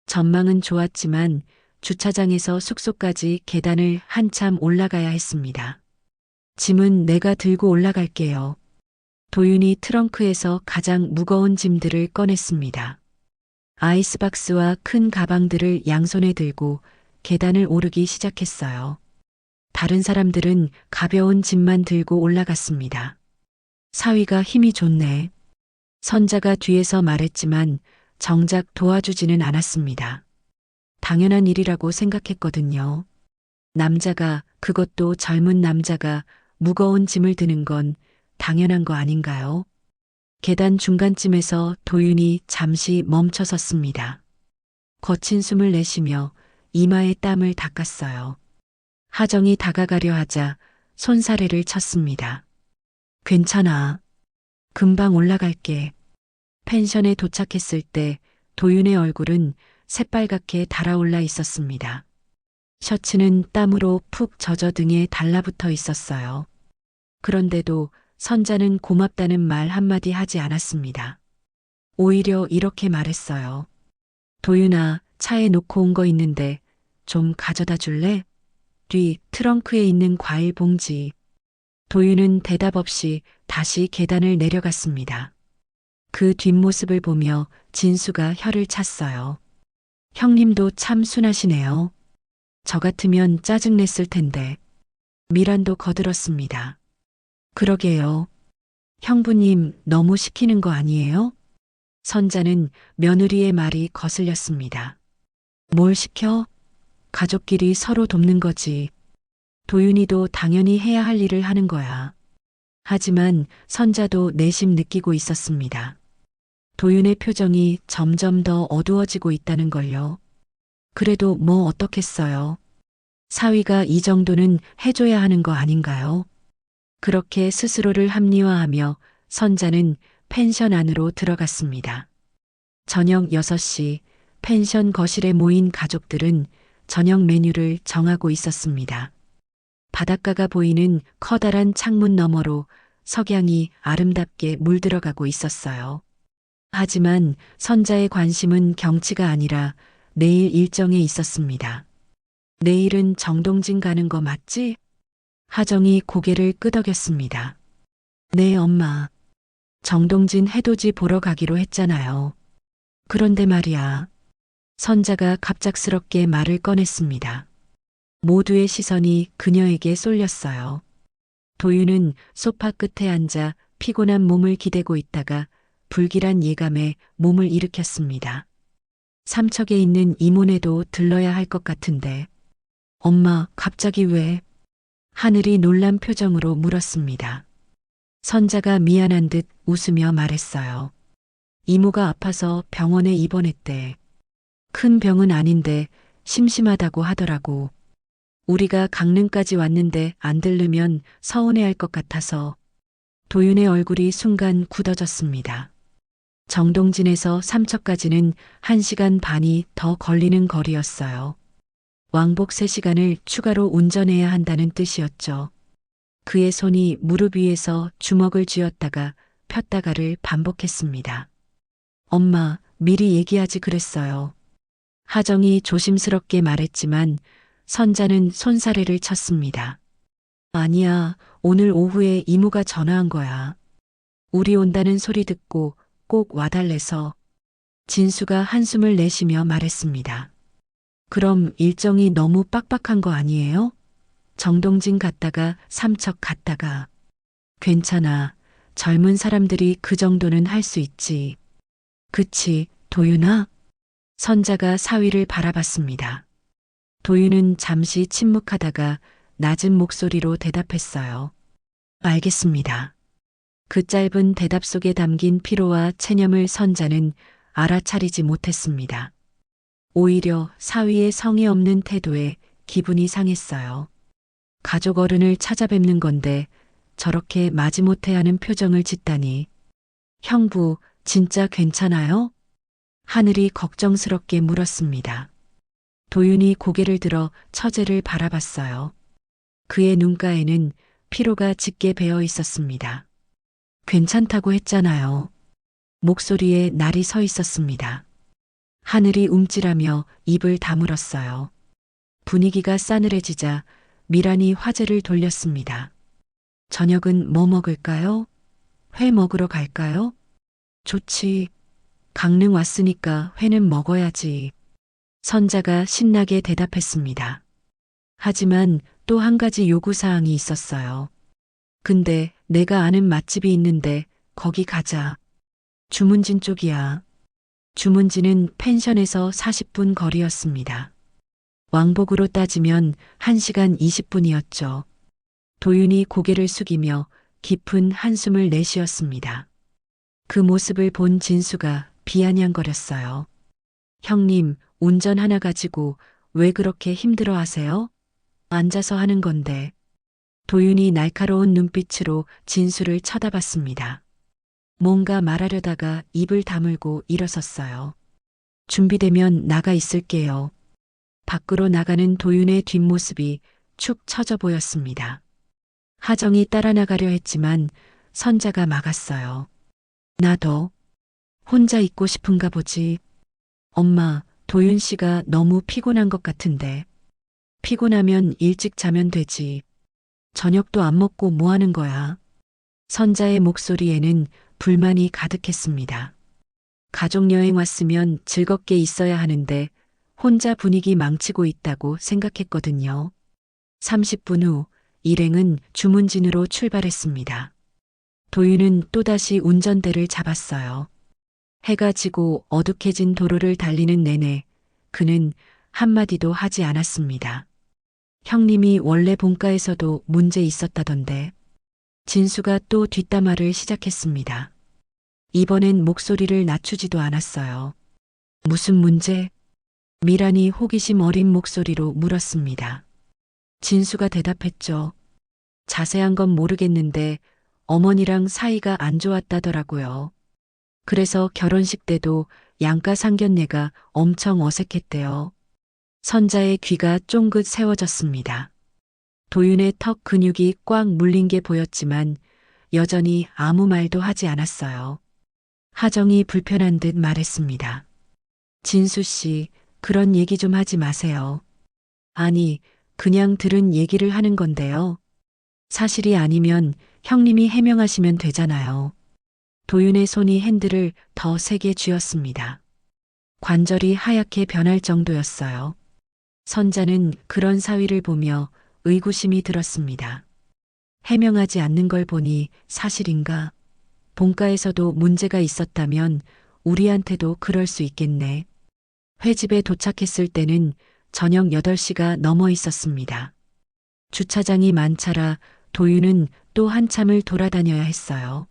B: 전망은 좋았지만 주차장에서 숙소까지 계단을 한참 올라가야 했습니다. 짐은 내가 들고 올라갈게요. 도윤이 트렁크에서 가장 무거운 짐들을 꺼냈습니다. 아이스박스와 큰 가방들을 양손에 들고 계단을 오르기 시작했어요. 다른 사람들은 가벼운 짐만 들고 올라갔습니다. 사위가 힘이 좋네. 선자가 뒤에서 말했지만 정작 도와주지는 않았습니다. 당연한 일이라고 생각했거든요. 남자가, 그것도 젊은 남자가 무거운 짐을 드는 건 당연한 거 아닌가요? 계단 중간쯤에서 도윤이 잠시 멈춰 섰습니다. 거친 숨을 내쉬며 이마에 땀을 닦았어요. 하정이 다가가려 하자 손사래를 쳤습니다. 괜찮아. 금방 올라갈게. 펜션에 도착했을 때 도윤의 얼굴은 새빨갛게 달아올라 있었습니다. 셔츠는 땀으로 푹 젖어 등에 달라붙어 있었어요. 그런데도 선자는 고맙다는 말 한마디 하지 않았습니다. 오히려 이렇게 말했어요. 도윤아, 차에 놓고 온 거 있는데 좀 가져다 줄래? 뒤 트렁크에 있는 과일 봉지. 도윤은 대답 없이 다시 계단을 내려갔습니다. 그 뒷모습을 보며 진수가 혀를 찼어요. 형님도 참 순하시네요. 저 같으면 짜증냈을 텐데. 미란도 거들었습니다. 그러게요. 형부님 너무 시키는 거 아니에요? 선자는 며느리의 말이 거슬렸습니다. 뭘 시켜? 가족끼리 서로 돕는 거지. 도윤이도 당연히 해야 할 일을 하는 거야. 하지만 선자도 내심 느끼고 있었습니다. 도윤의 표정이 점점 더 어두워지고 있다는 걸요. 그래도 뭐 어떻겠어요. 사위가 이 정도는 해줘야 하는 거 아닌가요? 그렇게 스스로를 합리화하며 선자는 펜션 안으로 들어갔습니다. 저녁 6시 펜션 거실에 모인 가족들은 저녁 메뉴를 정하고 있었습니다. 바닷가가 보이는 커다란 창문 너머로 석양이 아름답게 물들어가고 있었어요. 하지만 선자의 관심은 경치가 아니라 내일 일정에 있었습니다. 내일은 정동진 가는 거 맞지? 하정이 고개를 끄덕였습니다. 네, 엄마. 정동진 해돋이 보러 가기로 했잖아요. 그런데 말이야. 선자가 갑작스럽게 말을 꺼냈습니다. 모두의 시선이 그녀에게 쏠렸어요. 도윤은 소파 끝에 앉아 피곤한 몸을 기대고 있다가 불길한 예감에 몸을 일으켰습니다. 삼척에 있는 이모네도 들러야 할 것 같은데. 엄마, 갑자기 왜? 하늘이 놀란 표정으로 물었습니다. 선자가 미안한 듯 웃으며 말했어요. 이모가 아파서 병원에 입원했대. 큰 병은 아닌데 심심하다고 하더라고. 우리가 강릉까지 왔는데 안 들르면 서운해할 것 같아서. 도윤의 얼굴이 순간 굳어졌습니다. 정동진에서 삼척까지는 1시간 반이 더 걸리는 거리였어요. 왕복 3시간을 추가로 운전해야 한다는 뜻이었죠. 그의 손이 무릎 위에서 주먹을 쥐었다가 폈다가를 반복했습니다. 엄마, 미리 얘기하지 그랬어요. 하정이 조심스럽게 말했지만 선자는 손사래를 쳤습니다. 아니야, 오늘 오후에 이모가 전화한 거야. 우리 온다는 소리 듣고 꼭 와달래서. 진수가 한숨을 내쉬며 말했습니다. 그럼 일정이 너무 빡빡한 거 아니에요? 정동진 갔다가 삼척 갔다가. 괜찮아. 젊은 사람들이 그 정도는 할 수 있지. 그치, 도윤아? 선자가 사위를 바라봤습니다. 도윤은 잠시 침묵하다가 낮은 목소리로 대답했어요. 알겠습니다. 그 짧은 대답 속에 담긴 피로와 체념을 선자는 알아차리지 못했습니다. 오히려 사위의 성의 없는 태도에 기분이 상했어요. 가족 어른을 찾아뵙는 건데 저렇게 마지못해 하는 표정을 짓다니. 형부, 진짜 괜찮아요? 하늘이 걱정스럽게 물었습니다. 도윤이 고개를 들어 처제를 바라봤어요. 그의 눈가에는 피로가 짙게 배어 있었습니다. 괜찮다고 했잖아요. 목소리에 날이 서 있었습니다. 하늘이 움찔하며 입을 다물었어요. 분위기가 싸늘해지자 미란이 화제를 돌렸습니다. 저녁은 뭐 먹을까요? 회 먹으러 갈까요? 좋지. 강릉 왔으니까 회는 먹어야지. 선자가 신나게 대답했습니다. 하지만 또 한 가지 요구사항이 있었어요. 근데 내가 아는 맛집이 있는데 거기 가자. 주문진 쪽이야. 주문진은 펜션에서 40분 거리였습니다. 왕복으로 따지면 1시간 20분이었죠. 도윤이 고개를 숙이며 깊은 한숨을 내쉬었습니다. 그 모습을 본 진수가 비아냥거렸어요. 형님, 운전 하나 가지고 왜 그렇게 힘들어 하세요? 앉아서 하는 건데. 도윤이 날카로운 눈빛으로 진수를 쳐다봤습니다. 뭔가 말하려다가 입을 다물고 일어섰어요. 준비되면 나가 있을게요. 밖으로 나가는 도윤의 뒷모습이 축 처져 보였습니다. 하정이 따라 나가려 했지만 선자가 막았어요. 나도 혼자 있고 싶은가 보지. 엄마, 도윤 씨가 너무 피곤한 것 같은데. 피곤하면 일찍 자면 되지. 저녁도 안 먹고 뭐 하는 거야? 선자의 목소리에는 불만이 가득했습니다. 가족여행 왔으면 즐겁게 있어야 하는데 혼자 분위기 망치고 있다고 생각했거든요. 30분 후 일행은 주문진으로 출발했습니다. 도윤은 또다시 운전대를 잡았어요. 해가 지고 어둑해진 도로를 달리는 내내 그는 한마디도 하지 않았습니다. 형님이 원래 본가에서도 문제 있었다던데. 진수가 또 뒷담화를 시작했습니다. 이번엔 목소리를 낮추지도 않았어요. 무슨 문제? 미란이 호기심 어린 목소리로 물었습니다. 진수가 대답했죠. 자세한 건 모르겠는데 어머니랑 사이가 안 좋았다더라고요. 그래서 결혼식 때도 양가 상견례가 엄청 어색했대요. 선자의 귀가 쫑긋 세워졌습니다. 도윤의 턱 근육이 꽉 물린 게 보였지만 여전히 아무 말도 하지 않았어요. 하정이 불편한 듯 말했습니다. 진수 씨, 그런 얘기 좀 하지 마세요. 아니, 그냥 들은 얘기를 하는 건데요. 사실이 아니면 형님이 해명하시면 되잖아요. 도윤의 손이 핸들을 더 세게 쥐었습니다. 관절이 하얗게 변할 정도였어요. 선자는 그런 사위를 보며 의구심이 들었습니다. 해명하지 않는 걸 보니 사실인가? 본가에서도 문제가 있었다면 우리한테도 그럴 수 있겠네. 회집에 도착했을 때는 저녁 8시가 넘어 있었습니다. 주차장이 많차라 도윤은 또 한참을 돌아다녀야 했어요.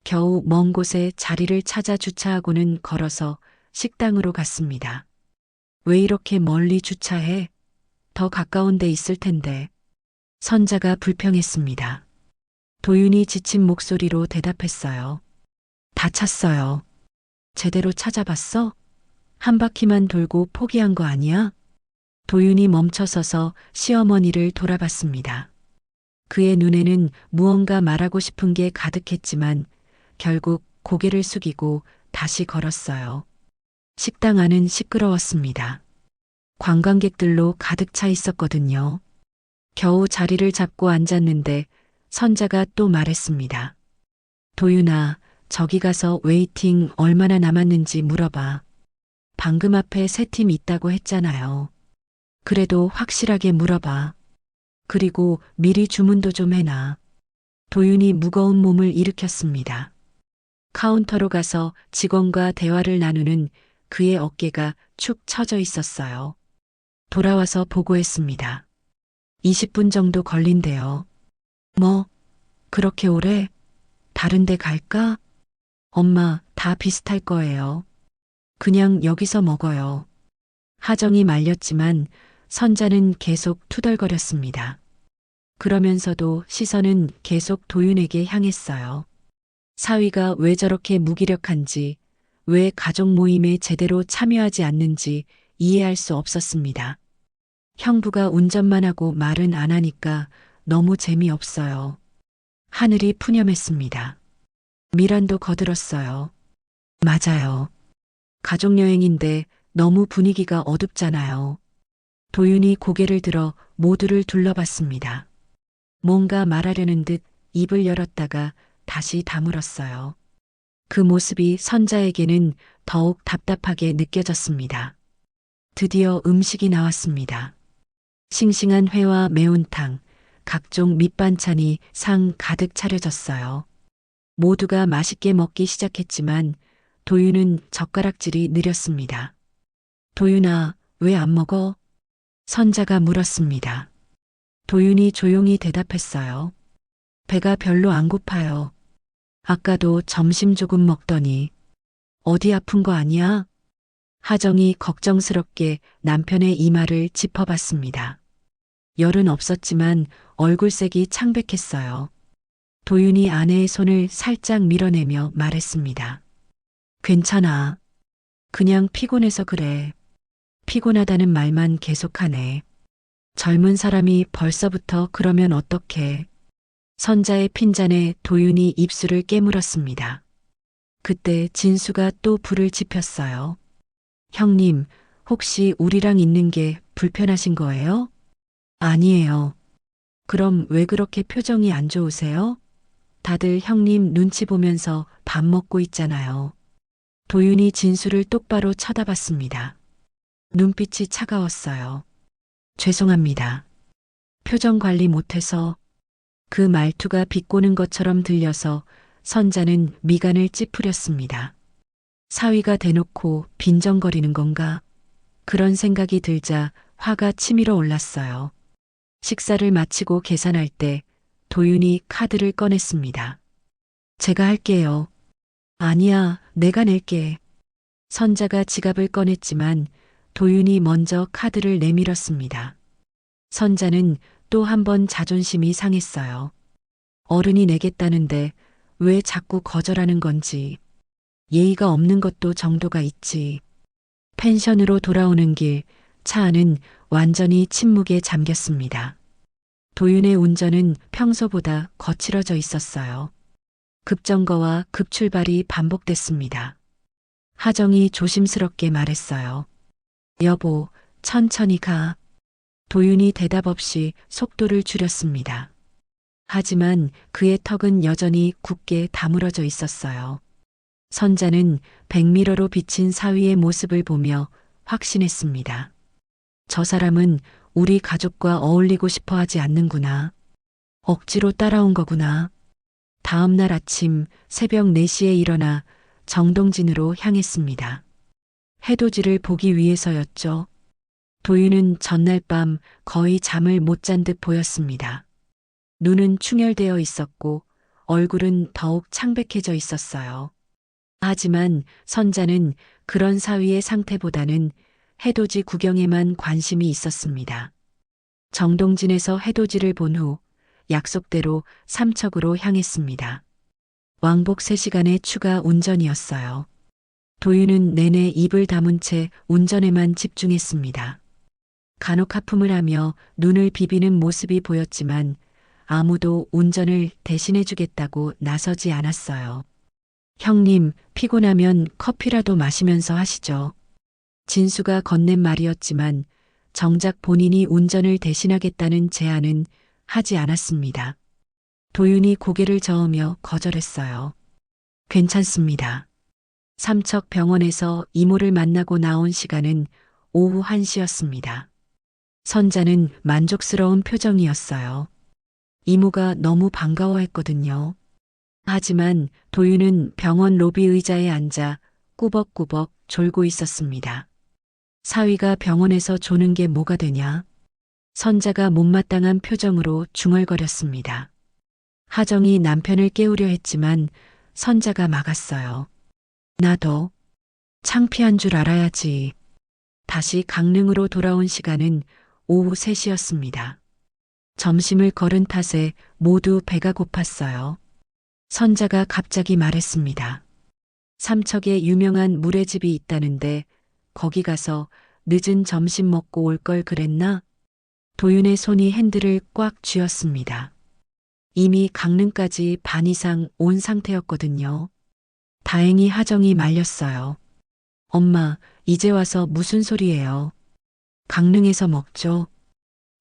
B: 겨우 먼 곳에 자리를 찾아 주차하고는 걸어서 식당으로 갔습니다. 왜 이렇게 멀리 주차해? 더 가까운 데 있을 텐데. 선자가 불평했습니다. 도윤이 지친 목소리로 대답했어요. 다 찼어요. 제대로 찾아봤어? 한 바퀴만 돌고 포기한 거 아니야? 도윤이 멈춰서서 시어머니를 돌아봤습니다. 그의 눈에는 무언가 말하고 싶은 게 가득했지만 결국 고개를 숙이고 다시 걸었어요. 식당 안은 시끄러웠습니다. 관광객들로 가득 차 있었거든요. 겨우 자리를 잡고 앉았는데 선자가 또 말했습니다. 도윤아, 저기 가서 웨이팅 얼마나 남았는지 물어봐. 방금 앞에 세 팀 있다고 했잖아요. 그래도 확실하게 물어봐. 그리고 미리 주문도 좀 해놔. 도윤이 무거운 몸을 일으켰습니다. 카운터로 가서 직원과 대화를 나누는 그의 어깨가 축 처져 있었어요. 돌아와서 보고했습니다. 20분 정도 걸린대요. 뭐, 그렇게 오래? 다른 데 갈까? 엄마, 다 비슷할 거예요. 그냥 여기서 먹어요. 하정이 말렸지만 선자는 계속 투덜거렸습니다. 그러면서도 시선은 계속 도윤에게 향했어요. 사위가 왜 저렇게 무기력한지, 왜 가족 모임에 제대로 참여하지 않는지 이해할 수 없었습니다. 형부가 운전만 하고 말은 안 하니까 너무 재미없어요. 하늘이 푸념했습니다. 미란도 거들었어요. 맞아요. 가족여행인데 너무 분위기가 어둡잖아요. 도윤이 고개를 들어 모두를 둘러봤습니다. 뭔가 말하려는 듯 입을 열었다가 다시 다물었어요. 그 모습이 선자에게는 더욱 답답하게 느껴졌습니다. 드디어 음식이 나왔습니다. 싱싱한 회와 매운탕, 각종 밑반찬이 상 가득 차려졌어요. 모두가 맛있게 먹기 시작했지만 도윤은 젓가락질이 느렸습니다. 도윤아, 왜 안 먹어? 선자가 물었습니다. 도윤이 조용히 대답했어요. 배가 별로 안 고파요. 아까도 점심 조금 먹더니. 어디 아픈 거 아니야? 하정이 걱정스럽게 남편의 이마를 짚어봤습니다. 열은 없었지만 얼굴색이 창백했어요. 도윤이 아내의 손을 살짝 밀어내며 말했습니다. 괜찮아. 그냥 피곤해서 그래. 피곤하다는 말만 계속하네. 젊은 사람이 벌써부터 그러면 어떡해. 선자의 핀잔에 도윤이 입술을 깨물었습니다. 그때 진수가 또 불을 지폈어요. 형님, 혹시 우리랑 있는 게 불편하신 거예요? 아니에요. 그럼 왜 그렇게 표정이 안 좋으세요? 다들 형님 눈치 보면서 밥 먹고 있잖아요. 도윤이 진수를 똑바로 쳐다봤습니다. 눈빛이 차가웠어요. 죄송합니다. 표정 관리 못해서. 그 말투가 비꼬는 것처럼 들려서 선자는 미간을 찌푸렸습니다. 사위가 대놓고 빈정거리는 건가? 그런 생각이 들자 화가 치밀어 올랐어요. 식사를 마치고 계산할 때 도윤이 카드를 꺼냈습니다. 제가 할게요. 아니야, 내가 낼게. 선자가 지갑을 꺼냈지만 도윤이 먼저 카드를 내밀었습니다. 선자는 또 한 번 자존심이 상했어요. 어른이 내겠다는데 왜 자꾸 거절하는 건지. 예의가 없는 것도 정도가 있지. 펜션으로 돌아오는 길, 차 안은 완전히 침묵에 잠겼습니다. 도윤의 운전은 평소보다 거칠어져 있었어요. 급정거와 급출발이 반복됐습니다. 하정이 조심스럽게 말했어요. 여보, 천천히 가. 도윤이 대답 없이 속도를 줄였습니다. 하지만 그의 턱은 여전히 굳게 다물어져 있었어요. 선자는 백미러로 비친 사위의 모습을 보며 확신했습니다. 저 사람은 우리 가족과 어울리고 싶어 하지 않는구나. 억지로 따라온 거구나. 다음 날 아침 새벽 4시에 일어나 정동진으로 향했습니다. 해돋이를 보기 위해서였죠. 도윤은 전날 밤 거의 잠을 못 잔 듯 보였습니다. 눈은 충혈되어 있었고 얼굴은 더욱 창백해져 있었어요. 하지만 선자는 그런 사위의 상태보다는 해돋이 구경에만 관심이 있었습니다. 정동진에서 해돋이를 본 후 약속대로 삼척으로 향했습니다. 왕복 3시간의 추가 운전이었어요. 도윤은 내내 입을 다문 채 운전에만 집중했습니다. 간혹 하품을 하며 눈을 비비는 모습이 보였지만 아무도 운전을 대신해주겠다고 나서지 않았어요. 형님, 피곤하면 커피라도 마시면서 하시죠. 진수가 건넨 말이었지만 정작 본인이 운전을 대신하겠다는 제안은 하지 않았습니다. 도윤이 고개를 저으며 거절했어요. 괜찮습니다. 삼척 병원에서 이모를 만나고 나온 시간은 오후 1시였습니다. 선자는 만족스러운 표정이었어요. 이모가 너무 반가워했거든요. 하지만 도윤은 병원 로비 의자에 앉아 꾸벅꾸벅 졸고 있었습니다. 사위가 병원에서 조는 게 뭐가 되냐? 선자가 못마땅한 표정으로 중얼거렸습니다. 하정이 남편을 깨우려 했지만 선자가 막았어요. 나도 창피한 줄 알아야지. 다시 강릉으로 돌아온 시간은 오후 3시였습니다. 점심을 거른 탓에 모두 배가 고팠어요. 선자가 갑자기 말했습니다. 삼척에 유명한 물회집이 있다는데 거기 가서 늦은 점심 먹고 올 걸 그랬나? 도윤의 손이 핸들을 꽉 쥐었습니다. 이미 강릉까지 반 이상 온 상태였거든요. 다행히 하정이 말렸어요. 엄마, 이제 와서 무슨 소리예요? 강릉에서 먹죠.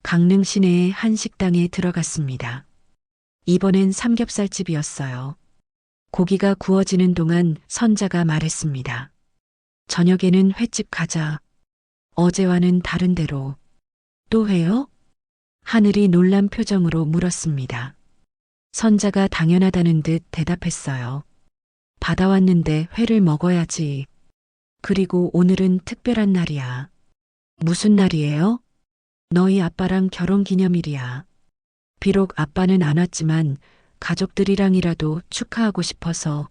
B: 강릉 시내의 한 식당에 들어갔습니다. 이번엔 삼겹살집이었어요. 고기가 구워지는 동안 선자가 말했습니다. 저녁에는 횟집 가자. 어제와는 다른 데로. 또 회요? 하늘이 놀란 표정으로 물었습니다. 선자가 당연하다는 듯 대답했어요. 받아왔는데 회를 먹어야지. 그리고 오늘은 특별한 날이야. 무슨 날이에요? 너희 아빠랑 결혼 기념일이야. 비록 아빠는 안 왔지만 가족들이랑이라도 축하하고 싶어서.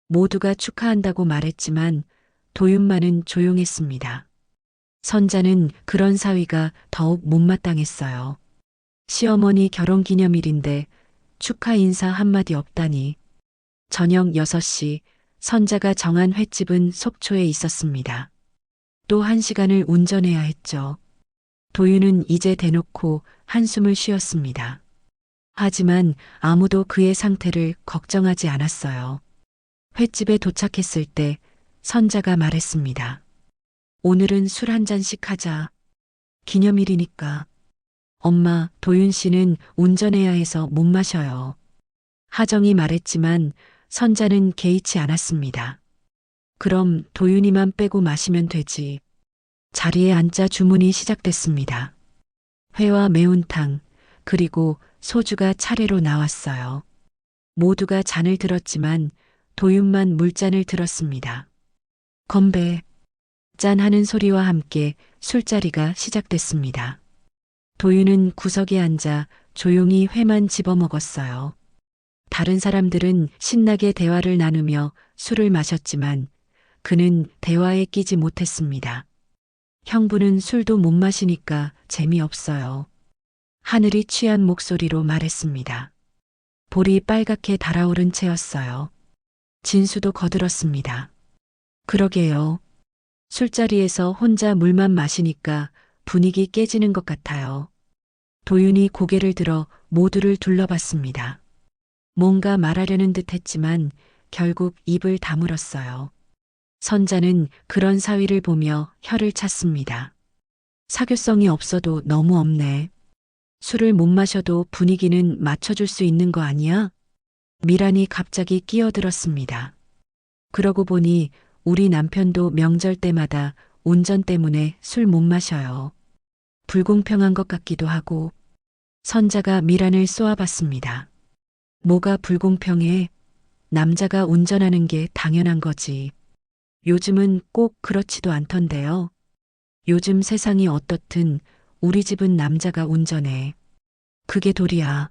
B: 모두가 축하한다고 말했지만 도윤만은 조용했습니다. 선자는 그런 사위가 더욱 못마땅했어요. 시어머니 결혼 기념일인데 축하 인사 한마디 없다니. 저녁 6시 선자가 정한 횟집은 속초에 있었습니다. 또 1시간을 운전해야 했죠. 도윤은 이제 대놓고 한숨을 쉬었습니다. 하지만 아무도 그의 상태를 걱정하지 않았어요. 횟집에 도착했을 때 선자가 말했습니다. 오늘은 술 한 잔씩 하자. 기념일이니까. 엄마, 도윤 씨는 운전해야 해서 못 마셔요. 하정이 말했지만 선자는 개의치 않았습니다. 그럼 도윤이만 빼고 마시면 되지. 자리에 앉자 주문이 시작됐습니다. 회와 매운탕, 그리고 소주가 차례로 나왔어요. 모두가 잔을 들었지만 도윤만 물잔을 들었습니다. 건배. 짠하는 소리와 함께 술자리가 시작됐습니다. 도윤은 구석에 앉아 조용히 회만 집어먹었어요. 다른 사람들은 신나게 대화를 나누며 술을 마셨지만 그는 대화에 끼지 못했습니다. 형부는 술도 못 마시니까 재미없어요. 하늘이 취한 목소리로 말했습니다. 볼이 빨갛게 달아오른 채였어요. 진수도 거들었습니다. 그러게요. 술자리에서 혼자 물만 마시니까 분위기 깨지는 것 같아요. 도윤이 고개를 들어 모두를 둘러봤습니다. 뭔가 말하려는 듯 했지만 결국 입을 다물었어요. 선자는 그런 사위를 보며 혀를 찼습니다. 사교성이 없어도 너무 없네. 술을 못 마셔도 분위기는 맞춰줄 수 있는 거 아니야? 미란이 갑자기 끼어들었습니다. 그러고 보니 우리 남편도 명절 때마다 운전 때문에 술 못 마셔요. 불공평한 것 같기도 하고. 선자가 미란을 쏘아봤습니다. 뭐가 불공평해? 남자가 운전하는 게 당연한 거지. 요즘은 꼭 그렇지도 않던데요. 요즘 세상이 어떻든 우리 집은 남자가 운전해. 그게 도리야.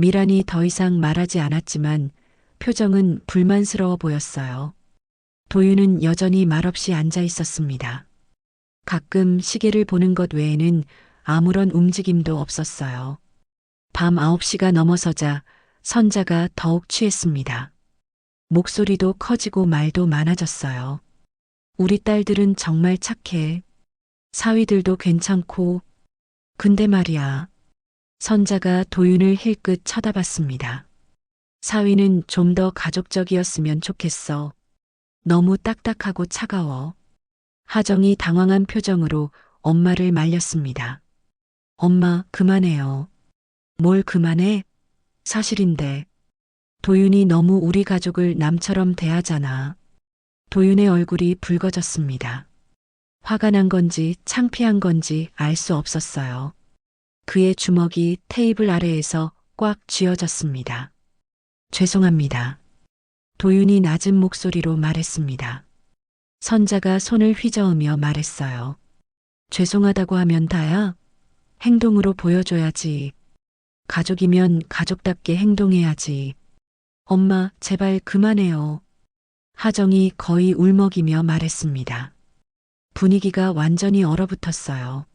B: 미란이 더 이상 말하지 않았지만 표정은 불만스러워 보였어요. 도윤은 여전히 말없이 앉아 있었습니다. 가끔 시계를 보는 것 외에는 아무런 움직임도 없었어요. 밤 9시가 넘어서자 선자가 더욱 취했습니다. 목소리도 커지고 말도 많아졌어요. 우리 딸들은 정말 착해. 사위들도 괜찮고. 근데 말이야. 선자가 도윤을 힐끗 쳐다봤습니다. 사위는 좀 더 가족적이었으면 좋겠어. 너무 딱딱하고 차가워. 하정이 당황한 표정으로 엄마를 말렸습니다. 엄마, 그만해요. 뭘 그만해? 사실인데. 도윤이 너무 우리 가족을 남처럼 대하잖아. 도윤의 얼굴이 붉어졌습니다. 화가 난 건지 창피한 건지 알 수 없었어요. 그의 주먹이 테이블 아래에서 꽉 쥐어졌습니다. 죄송합니다. 도윤이 낮은 목소리로 말했습니다. 선자가 손을 휘저으며 말했어요. 죄송하다고 하면 다야? 행동으로 보여줘야지. 가족이면 가족답게 행동해야지. 엄마, 제발 그만해요. 하정이 거의 울먹이며 말했습니다. 분위기가 완전히 얼어붙었어요.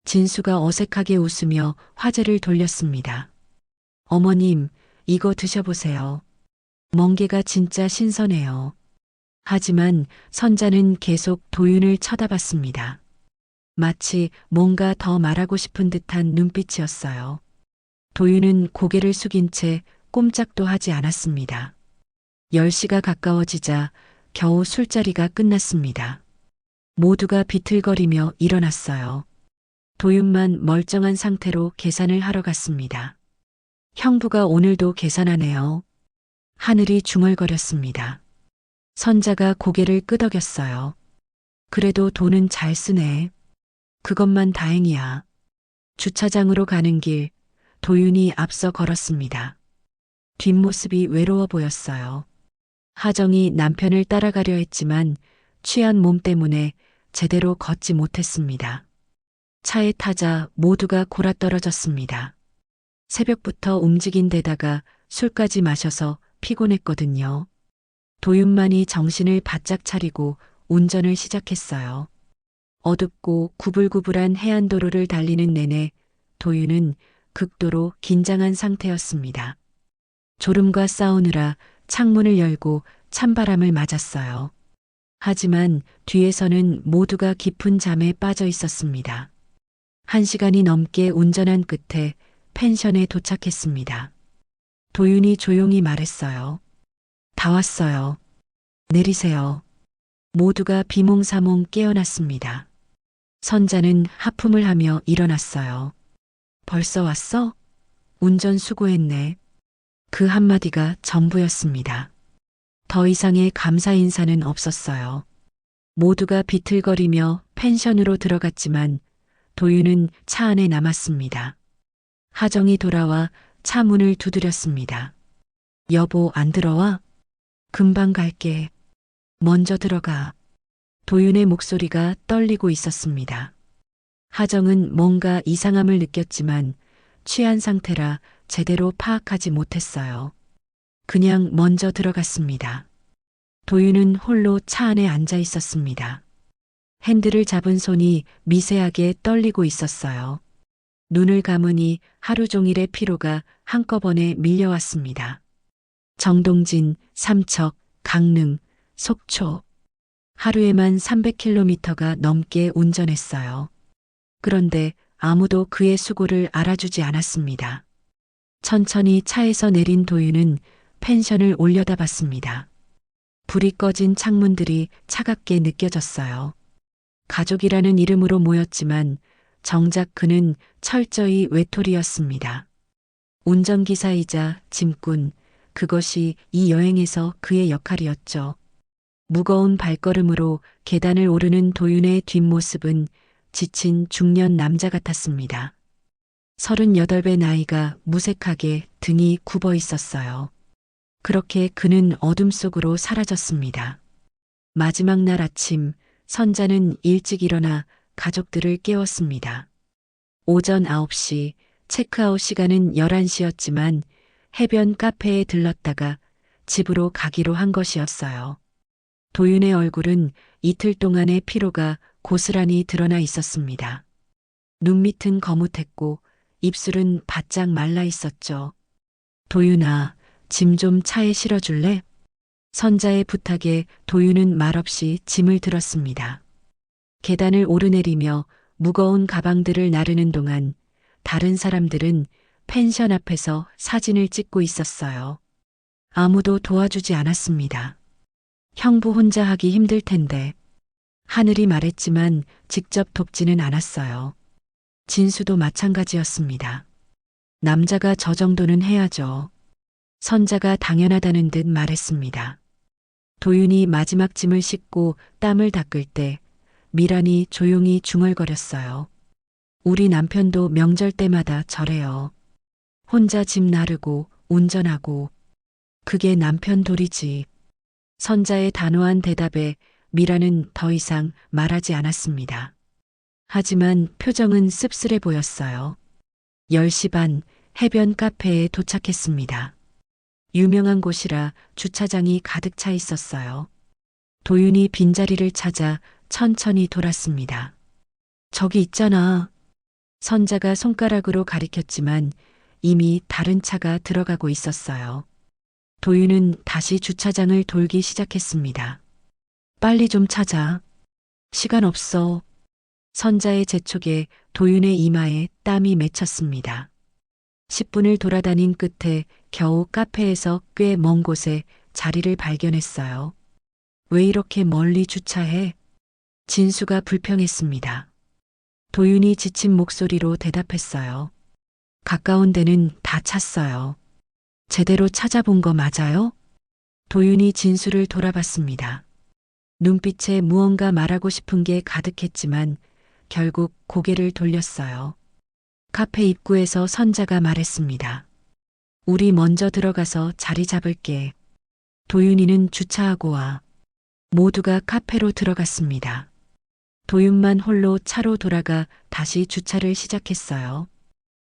B: 진수가 어색하게 웃으며 화제를 돌렸습니다. 어머님, 이거 드셔보세요. 멍게가 진짜 신선해요. 하지만 선자는 계속 도윤을 쳐다봤습니다. 마치 뭔가 더 말하고 싶은 듯한 눈빛이었어요. 도윤은 고개를 숙인 채 꼼짝도 하지 않았습니다. 10시가 가까워지자 겨우 술자리가 끝났습니다. 모두가 비틀거리며 일어났어요. 도윤만 멀쩡한 상태로 계산을 하러 갔습니다. 형부가 오늘도 계산하네요. 하늘이 중얼거렸습니다. 선자가 고개를 끄덕였어요. 그래도 돈은 잘 쓰네. 그것만 다행이야. 주차장으로 가는 길, 도윤이 앞서 걸었습니다. 뒷모습이 외로워 보였어요. 하정이 남편을 따라가려 했지만 취한 몸 때문에 제대로 걷지 못했습니다. 차에 타자 모두가 골아떨어졌습니다. 새벽부터 움직인 데다가 술까지 마셔서 피곤했거든요. 도윤만이 정신을 바짝 차리고 운전을 시작했어요. 어둡고 구불구불한 해안도로를 달리는 내내 도윤은 극도로 긴장한 상태였습니다. 졸음과 싸우느라 창문을 열고 찬바람을 맞았어요. 하지만 뒤에서는 모두가 깊은 잠에 빠져 있었습니다. 1시간이 넘게 운전한 끝에 펜션에 도착했습니다. 도윤이 조용히 말했어요. 다 왔어요. 내리세요. 모두가 비몽사몽 깨어났습니다. 선자는 하품을 하며 일어났어요. 벌써 왔어? 운전 수고했네. 그 한마디가 전부였습니다. 더 이상의 감사 인사는 없었어요. 모두가 비틀거리며 펜션으로 들어갔지만 도윤은 차 안에 남았습니다. 하정이 돌아와 차 문을 두드렸습니다. 여보, 안 들어와? 금방 갈게. 먼저 들어가. 도윤의 목소리가 떨리고 있었습니다. 하정은 뭔가 이상함을 느꼈지만 취한 상태라 제대로 파악하지 못했어요. 그냥 먼저 들어갔습니다. 도윤은 홀로 차 안에 앉아 있었습니다. 핸들을 잡은 손이 미세하게 떨리고 있었어요. 눈을 감으니 하루 종일의 피로가 한꺼번에 밀려왔습니다. 정동진, 삼척, 강릉, 속초. 하루에만 300km가 넘게 운전했어요. 그런데 아무도 그의 수고를 알아주지 않았습니다. 천천히 차에서 내린 도윤은 펜션을 올려다봤습니다. 불이 꺼진 창문들이 차갑게 느껴졌어요. 가족이라는 이름으로 모였지만 정작 그는 철저히 외톨이였습니다. 운전기사이자 짐꾼, 그것이 이 여행에서 그의 역할이었죠. 무거운 발걸음으로 계단을 오르는 도윤의 뒷모습은 지친 중년 남자 같았습니다. 38배 나이가 무색하게 등이 굽어 있었어요. 그렇게 그는 어둠 속으로 사라졌습니다. 마지막 날 아침, 선자는 일찍 일어나 가족들을 깨웠습니다. 오전 9시, 체크아웃 시간은 11시였지만 해변 카페에 들렀다가 집으로 가기로 한 것이었어요. 도윤의 얼굴은 이틀 동안의 피로가 고스란히 드러나 있었습니다. 눈 밑은 거뭇했고 입술은 바짝 말라 있었죠. 도윤아, 짐 좀 차에 실어줄래? 선자의 부탁에 도윤은 말없이 짐을 들었습니다. 계단을 오르내리며 무거운 가방들을 나르는 동안 다른 사람들은 펜션 앞에서 사진을 찍고 있었어요. 아무도 도와주지 않았습니다. 형부 혼자 하기 힘들 텐데. 하늘이 말했지만 직접 돕지는 않았어요. 진수도 마찬가지였습니다. 남자가 저 정도는 해야죠. 선자가 당연하다는 듯 말했습니다. 도윤이 마지막 짐을 싣고 땀을 닦을 때 미란이 조용히 중얼거렸어요. 우리 남편도 명절 때마다 저래요. 혼자 짐 나르고 운전하고. 그게 남편 도리지. 선자의 단호한 대답에 미라는 더 이상 말하지 않았습니다. 하지만 표정은 씁쓸해 보였어요. 10시 반 해변 카페에 도착했습니다. 유명한 곳이라 주차장이 가득 차 있었어요. 도윤이 빈자리를 찾아 천천히 돌았습니다. 저기 있잖아. 선자가 손가락으로 가리켰지만 이미 다른 차가 들어가고 있었어요. 도윤은 다시 주차장을 돌기 시작했습니다. 빨리 좀 찾아. 시간 없어. 선자의 재촉에 도윤의 이마에 땀이 맺혔습니다. 10분을 돌아다닌 끝에 겨우 카페에서 꽤 먼 곳에 자리를 발견했어요. 왜 이렇게 멀리 주차해? 진수가 불평했습니다. 도윤이 지친 목소리로 대답했어요. 가까운 데는 다 찼어요. 제대로 찾아본 거 맞아요? 도윤이 진수를 돌아봤습니다. 눈빛에 무언가 말하고 싶은 게 가득했지만 결국 고개를 돌렸어요. 카페 입구에서 선자가 말했습니다. 우리 먼저 들어가서 자리 잡을게. 도윤이는 주차하고 와. 모두가 카페로 들어갔습니다. 도윤만 홀로 차로 돌아가 다시 주차를 시작했어요.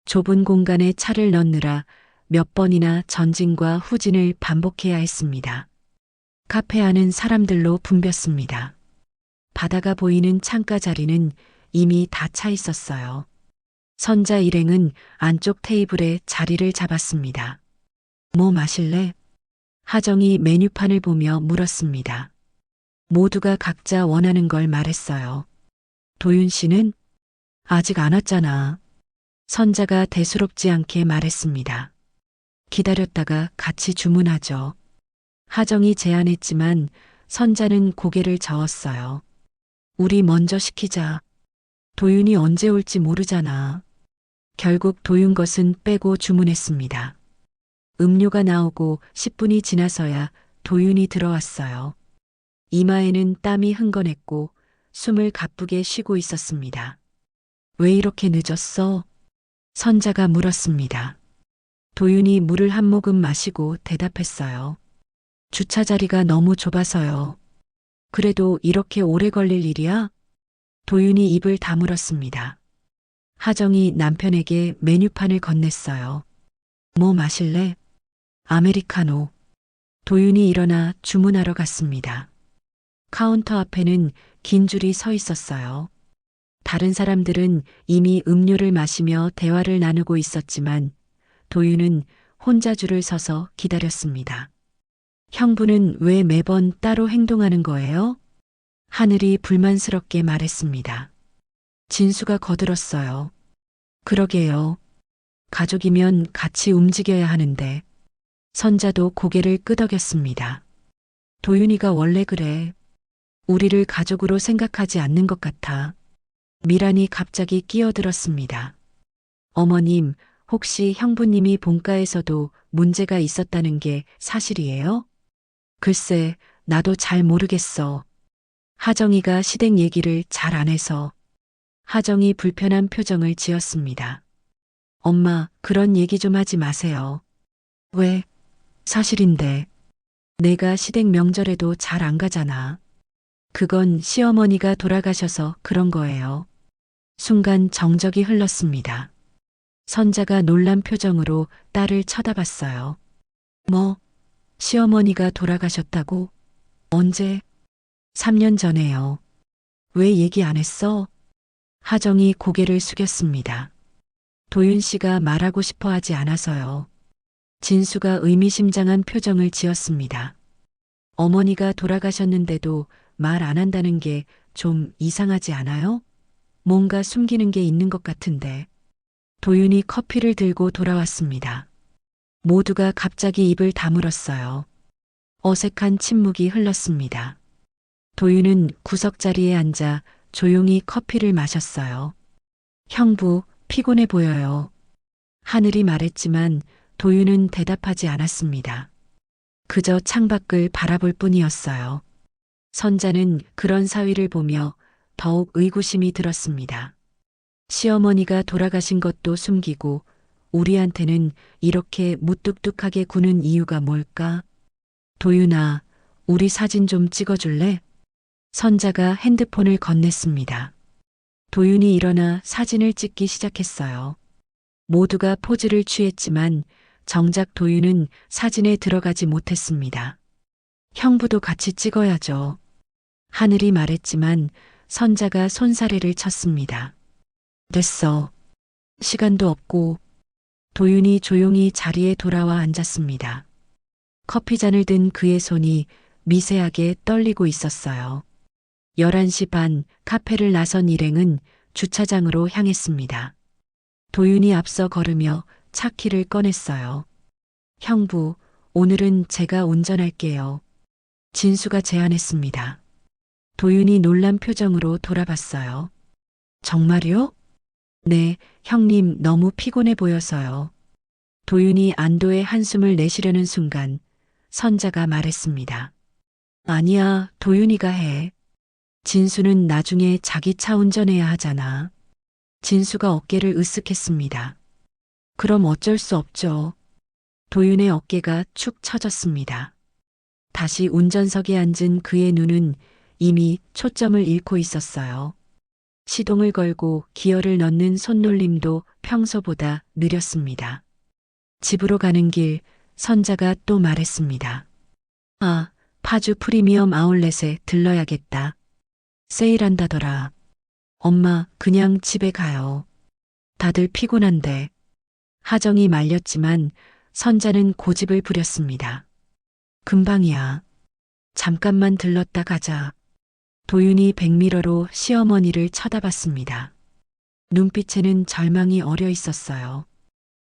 B: 좁은 공간에 차를 넣느라 몇 번이나 전진과 후진을 반복해야 했습니다. 카페 안은 사람들로 붐볐습니다. 바다가 보이는 창가 자리는 이미 다 차 있었어요. 선자 일행은 안쪽 테이블에 자리를 잡았습니다. 뭐 마실래? 하정이 메뉴판을 보며 물었습니다. 모두가 각자 원하는 걸 말했어요. 도윤 씨는? 아직 안 왔잖아. 선자가 대수롭지 않게 말했습니다. 기다렸다가 같이 주문하죠. 하정이 제안했지만 선자는 고개를 저었어요. 우리 먼저 시키자. 도윤이 언제 올지 모르잖아. 결국 도윤 것은 빼고 주문했습니다. 음료가 나오고 10분이 지나서야 도윤이 들어왔어요. 이마에는 땀이 흥건했고 숨을 가쁘게 쉬고 있었습니다. 왜 이렇게 늦었어? 선자가 물었습니다. 도윤이 물을 한 모금 마시고 대답했어요. 주차 자리가 너무 좁아서요. 그래도 이렇게 오래 걸릴 일이야? 도윤이 입을 다물었습니다. 하정이 남편에게 메뉴판을 건넸어요. 뭐 마실래? 아메리카노. 도윤이 일어나 주문하러 갔습니다. 카운터 앞에는 긴 줄이 서 있었어요. 다른 사람들은 이미 음료를 마시며 대화를 나누고 있었지만 도윤은 혼자 줄을 서서 기다렸습니다. 형부는 왜 매번 따로 행동하는 거예요? 하늘이 불만스럽게 말했습니다. 진수가 거들었어요. 그러게요. 가족이면 같이 움직여야 하는데. 선자도 고개를 끄덕였습니다. 도윤이가 원래 그래. 우리를 가족으로 생각하지 않는 것 같아. 미란이 갑자기 끼어들었습니다. 어머님, 혹시 형부님이 본가에서도 문제가 있었다는 게 사실이에요? 글쎄, 나도 잘 모르겠어. 하정이가 시댁 얘기를 잘 안 해서. 하정이 불편한 표정을 지었습니다. 엄마, 그런 얘기 좀 하지 마세요. 왜? 사실인데. 내가 시댁 명절에도 잘 안 가잖아. 그건 시어머니가 돌아가셔서 그런 거예요. 순간 정적이 흘렀습니다. 선자가 놀란 표정으로 딸을 쳐다봤어요. 뭐? 시어머니가 돌아가셨다고? 언제? 3년 전에요. 왜 얘기 안 했어? 하정이 고개를 숙였습니다. 도윤 씨가 말하고 싶어 하지 않아서요. 진수가 의미심장한 표정을 지었습니다. 어머니가 돌아가셨는데도 말 안 한다는 게 좀 이상하지 않아요? 뭔가 숨기는 게 있는 것 같은데. 도윤이 커피를 들고 돌아왔습니다. 모두가 갑자기 입을 다물었어요. 어색한 침묵이 흘렀습니다. 도윤은 구석자리에 앉아 조용히 커피를 마셨어요. 형부, 피곤해 보여요. 하늘이 말했지만 도윤은 대답하지 않았습니다. 그저 창밖을 바라볼 뿐이었어요. 선자는 그런 사위를 보며 더욱 의구심이 들었습니다. 시어머니가 돌아가신 것도 숨기고 우리한테는 이렇게 무뚝뚝하게 구는 이유가 뭘까? 도윤아, 우리 사진 좀 찍어줄래? 선자가 핸드폰을 건넸습니다. 도윤이 일어나 사진을 찍기 시작했어요. 모두가 포즈를 취했지만 정작 도윤은 사진에 들어가지 못했습니다. 형부도 같이 찍어야죠. 하늘이 말했지만 선자가 손사래를 쳤습니다. 됐어. 시간도 없고. 도윤이 조용히 자리에 돌아와 앉았습니다. 커피잔을 든 그의 손이 미세하게 떨리고 있었어요. 11시 반 카페를 나선 일행은 주차장으로 향했습니다. 도윤이 앞서 걸으며 차 키를 꺼냈어요. 형부, 오늘은 제가 운전할게요. 진수가 제안했습니다. 도윤이 놀란 표정으로 돌아봤어요. 정말요? 네, 형님 너무 피곤해 보여서요. 도윤이 안도의 한숨을 내쉬려는 순간 선자가 말했습니다. 아니야, 도윤이가 해. 진수는 나중에 자기 차 운전해야 하잖아. 진수가 어깨를 으쓱했습니다. 그럼 어쩔 수 없죠. 도윤의 어깨가 축 처졌습니다. 다시 운전석에 앉은 그의 눈은 이미 초점을 잃고 있었어요. 시동을 걸고 기어를 넣는 손놀림도 평소보다 느렸습니다. 집으로 가는 길 선자가 또 말했습니다. 아, 파주 프리미엄 아울렛에 들러야겠다. 세일한다더라. 엄마, 그냥 집에 가요. 다들 피곤한데. 하정이 말렸지만 선자는 고집을 부렸습니다. 금방이야. 잠깐만 들렀다 가자. 도윤이 백미러로 시어머니를 쳐다봤습니다. 눈빛에는 절망이 어려 있었어요.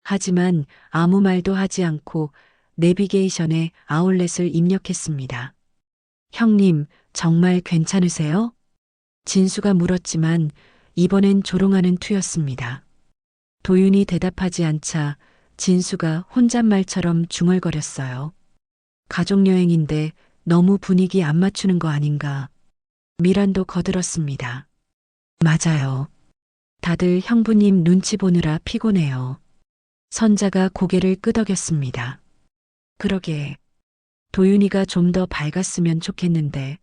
B: 하지만 아무 말도 하지 않고 내비게이션에 아울렛을 입력했습니다. 형님, 정말 괜찮으세요? 진수가 물었지만 이번엔 조롱하는 투였습니다. 도윤이 대답하지 않자 진수가 혼잣말처럼 중얼거렸어요. 가족여행인데 너무 분위기 안 맞추는 거 아닌가. 미란도 거들었습니다. 맞아요. 다들 형부님 눈치 보느라 피곤해요. 선자가 고개를 끄덕였습니다. 그러게. 도윤이가 좀 더 밝았으면 좋겠는데.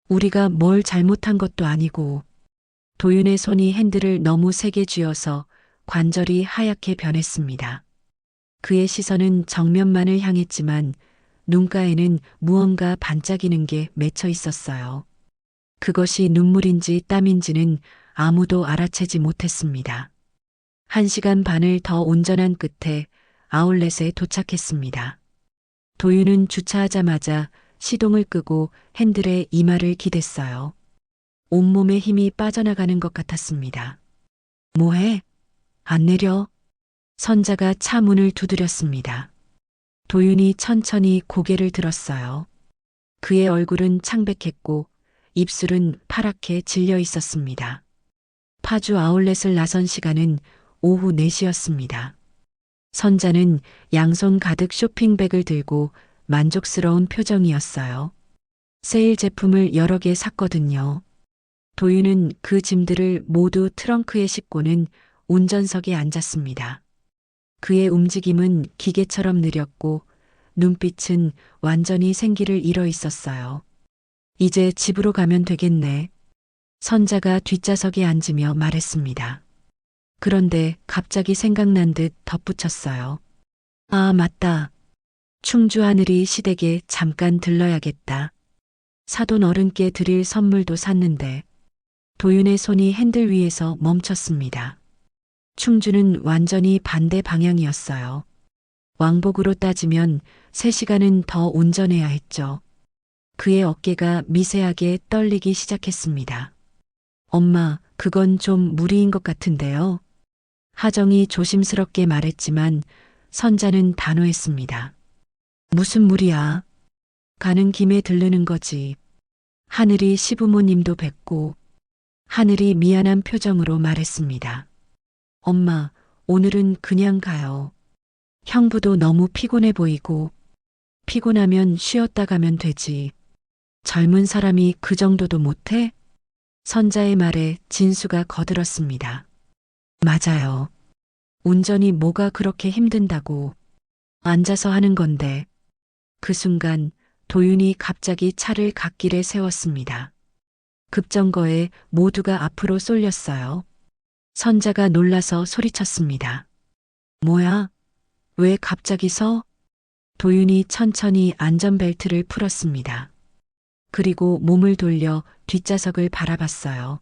B: 우리가 뭘 잘못한 것도 아니고. 도윤의 손이 핸들을 너무 세게 쥐어서 관절이 하얗게 변했습니다. 그의 시선은 정면만을 향했지만 눈가에는 무언가 반짝이는 게 맺혀 있었어요. 그것이 눈물인지 땀인지는 아무도 알아채지 못했습니다. 1시간 반을 더 운전한 끝에 아울렛에 도착했습니다. 도윤은 주차하자마자 시동을 끄고 핸들에 이마를 기댔어요. 온몸에 힘이 빠져나가는 것 같았습니다. 뭐해? 안 내려? 선자가 차 문을 두드렸습니다. 도윤이 천천히 고개를 들었어요. 그의 얼굴은 창백했고 입술은 파랗게 질려 있었습니다. 파주 아울렛을 나선 시간은 오후 4시였습니다. 선자는 양손 가득 쇼핑백을 들고 만족스러운 표정이었어요. 세일 제품을 여러 개 샀거든요. 도윤은 그 짐들을 모두 트렁크에 싣고는 운전석에 앉았습니다. 그의 움직임은 기계처럼 느렸고 눈빛은 완전히 생기를 잃어 있었어요. 이제 집으로 가면 되겠네. 선자가 뒷좌석에 앉으며 말했습니다. 그런데 갑자기 생각난 듯 덧붙였어요. 아, 맞다. 충주 하늘이 시댁에 잠깐 들러야겠다. 사돈 어른께 드릴 선물도 샀는데 도윤의 손이 핸들 위에서 멈췄습니다. 충주는 완전히 반대 방향이었어요. 왕복으로 따지면 3시간은 더 운전해야 했죠. 그의 어깨가 미세하게 떨리기 시작했습니다. 엄마, 그건 좀 무리인 것 같은데요. 하정이 조심스럽게 말했지만 선자는 단호했습니다. 무슨 무리야? 가는 김에 들르는 거지. 하늘이 시부모님도 뵙고 하늘이 미안한 표정으로 말했습니다. 엄마, 오늘은 그냥 가요. 형부도 너무 피곤해 보이고 피곤하면 쉬었다 가면 되지. 젊은 사람이 그 정도도 못해? 선자의 말에 진수가 거들었습니다. 맞아요. 운전이 뭐가 그렇게 힘든다고. 앉아서 하는 건데. 그 순간 도윤이 갑자기 차를 갓길에 세웠습니다. 급정거에 모두가 앞으로 쏠렸어요. 선자가 놀라서 소리쳤습니다. 뭐야? 왜 갑자기 서? 도윤이 천천히 안전벨트를 풀었습니다. 그리고 몸을 돌려 뒷좌석을 바라봤어요.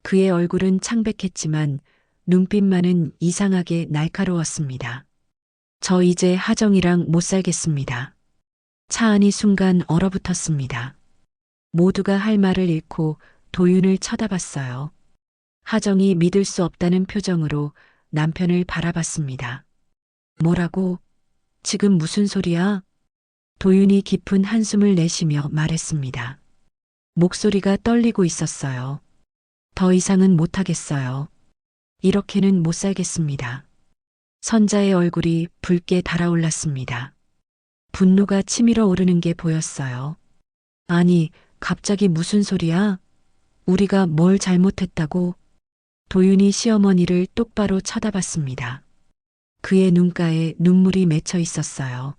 B: 그의 얼굴은 창백했지만 눈빛만은 이상하게 날카로웠습니다. 저 이제 하정이랑 못 살겠습니다. 차 안이 순간 얼어붙었습니다. 모두가 할 말을 잃고 도윤을 쳐다봤어요. 하정이 믿을 수 없다는 표정으로 남편을 바라봤습니다. 뭐라고? 지금 무슨 소리야? 도윤이 깊은 한숨을 내쉬며 말했습니다. 목소리가 떨리고 있었어요. 더 이상은 못하겠어요. 이렇게는 못 살겠습니다. 선자의 얼굴이 붉게 달아올랐습니다. 분노가 치밀어 오르는 게 보였어요. 아니, 갑자기 무슨 소리야? 우리가 뭘 잘못했다고? 도윤이 시어머니를 똑바로 쳐다봤습니다. 그의 눈가에 눈물이 맺혀 있었어요.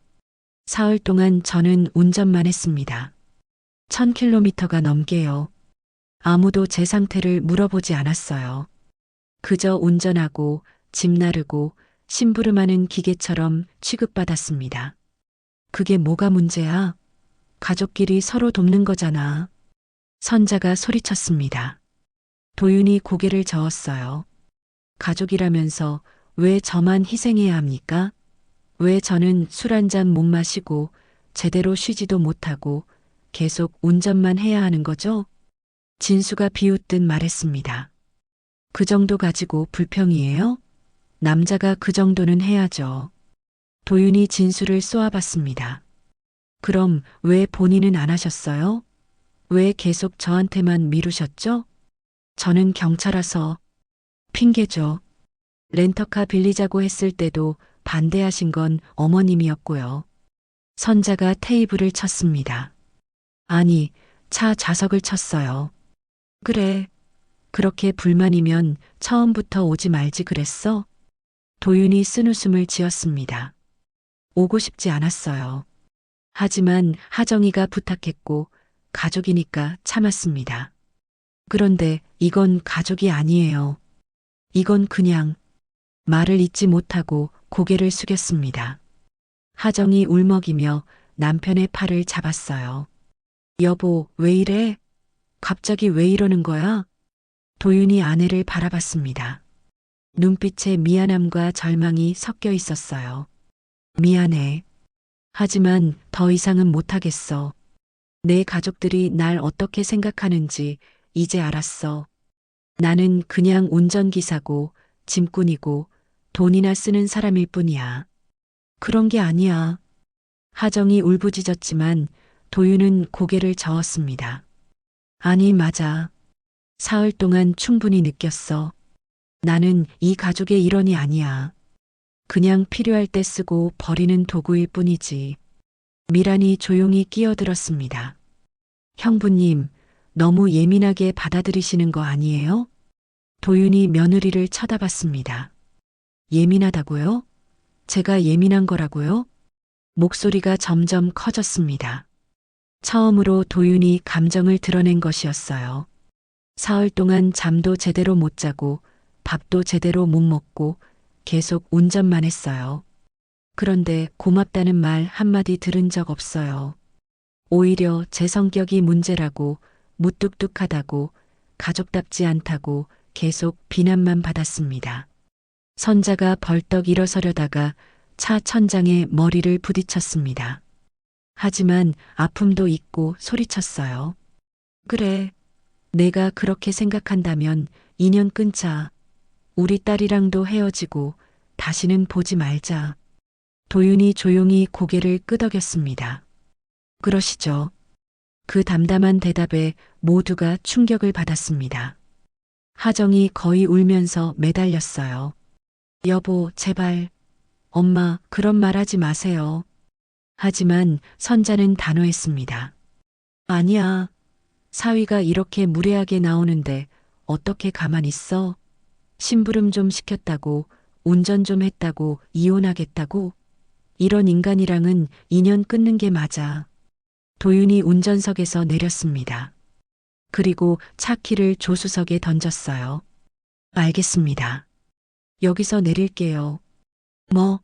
B: 사흘 동안 저는 운전만 했습니다. 1000km가 넘게요. 아무도 제 상태를 물어보지 않았어요. 그저 운전하고 짐 나르고 심부름하는 기계처럼 취급받았습니다. 그게 뭐가 문제야? 가족끼리 서로 돕는 거잖아. 선자가 소리쳤습니다. 도윤이 고개를 저었어요. 가족이라면서 왜 저만 희생해야 합니까? 왜 저는 술 한 잔 못 마시고 제대로 쉬지도 못하고 계속 운전만 해야 하는 거죠? 진수가 비웃듯 말했습니다. 그 정도 가지고 불평이에요? 남자가 그 정도는 해야죠. 도윤이 진수를 쏘아봤습니다. 그럼 왜 본인은 안 하셨어요? 왜 계속 저한테만 미루셨죠? 저는 경찰라서. 핑계죠. 렌터카 빌리자고 했을 때도 반대하신 건 어머님이었고요. 선자가 테이블을 쳤습니다. 아니, 차 좌석을 쳤어요. 그래. 그렇게 불만이면 처음부터 오지 말지 그랬어? 도윤이 쓴웃음을 지었습니다. 오고 싶지 않았어요. 하지만 하정이가 부탁했고 가족이니까 참았습니다. 그런데 이건 가족이 아니에요. 이건 그냥. 말을 잇지 못하고 고개를 숙였습니다. 하정이 울먹이며 남편의 팔을 잡았어요. 여보, 왜 이래? 갑자기 왜 이러는 거야? 도윤이 아내를 바라봤습니다. 눈빛에 미안함과 절망이 섞여 있었어요. 미안해. 하지만 더 이상은 못하겠어. 내 가족들이 날 어떻게 생각하는지 이제 알았어. 나는 그냥 운전기사고 짐꾼이고 돈이나 쓰는 사람일 뿐이야. 그런 게 아니야. 하정이 울부짖었지만 도윤은 고개를 저었습니다. 아니, 맞아. 사흘 동안 충분히 느꼈어. 나는 이 가족의 일원이 아니야. 그냥 필요할 때 쓰고 버리는 도구일 뿐이지. 미란이 조용히 끼어들었습니다. 형부님, 너무 예민하게 받아들이시는 거 아니에요? 도윤이 며느리를 쳐다봤습니다. 예민하다고요? 제가 예민한 거라고요? 목소리가 점점 커졌습니다. 처음으로 도윤이 감정을 드러낸 것이었어요. 사흘 동안 잠도 제대로 못 자고 밥도 제대로 못 먹고 계속 운전만 했어요. 그런데 고맙다는 말 한마디 들은 적 없어요. 오히려 제 성격이 문제라고 무뚝뚝하다고 가족답지 않다고 계속 비난만 받았습니다. 선자가 벌떡 일어서려다가 차 천장에 머리를 부딪혔습니다. 하지만 아픔도 있고 소리쳤어요. 그래, 내가 그렇게 생각한다면 인연 끊자. 우리 딸이랑도 헤어지고 다시는 보지 말자. 도윤이 조용히 고개를 끄덕였습니다. 그러시죠. 그 담담한 대답에 모두가 충격을 받았습니다. 하정이 거의 울면서 매달렸어요. 여보, 제발. 엄마, 그런 말 하지 마세요. 하지만 선자는 단호했습니다. 아니야. 사위가 이렇게 무례하게 나오는데 어떻게 가만히 있어? 심부름 좀 시켰다고, 운전 좀 했다고, 이혼하겠다고? 이런 인간이랑은 인연 끊는 게 맞아. 도윤이 운전석에서 내렸습니다. 그리고 차 키를 조수석에 던졌어요. 알겠습니다. 여기서 내릴게요. 뭐,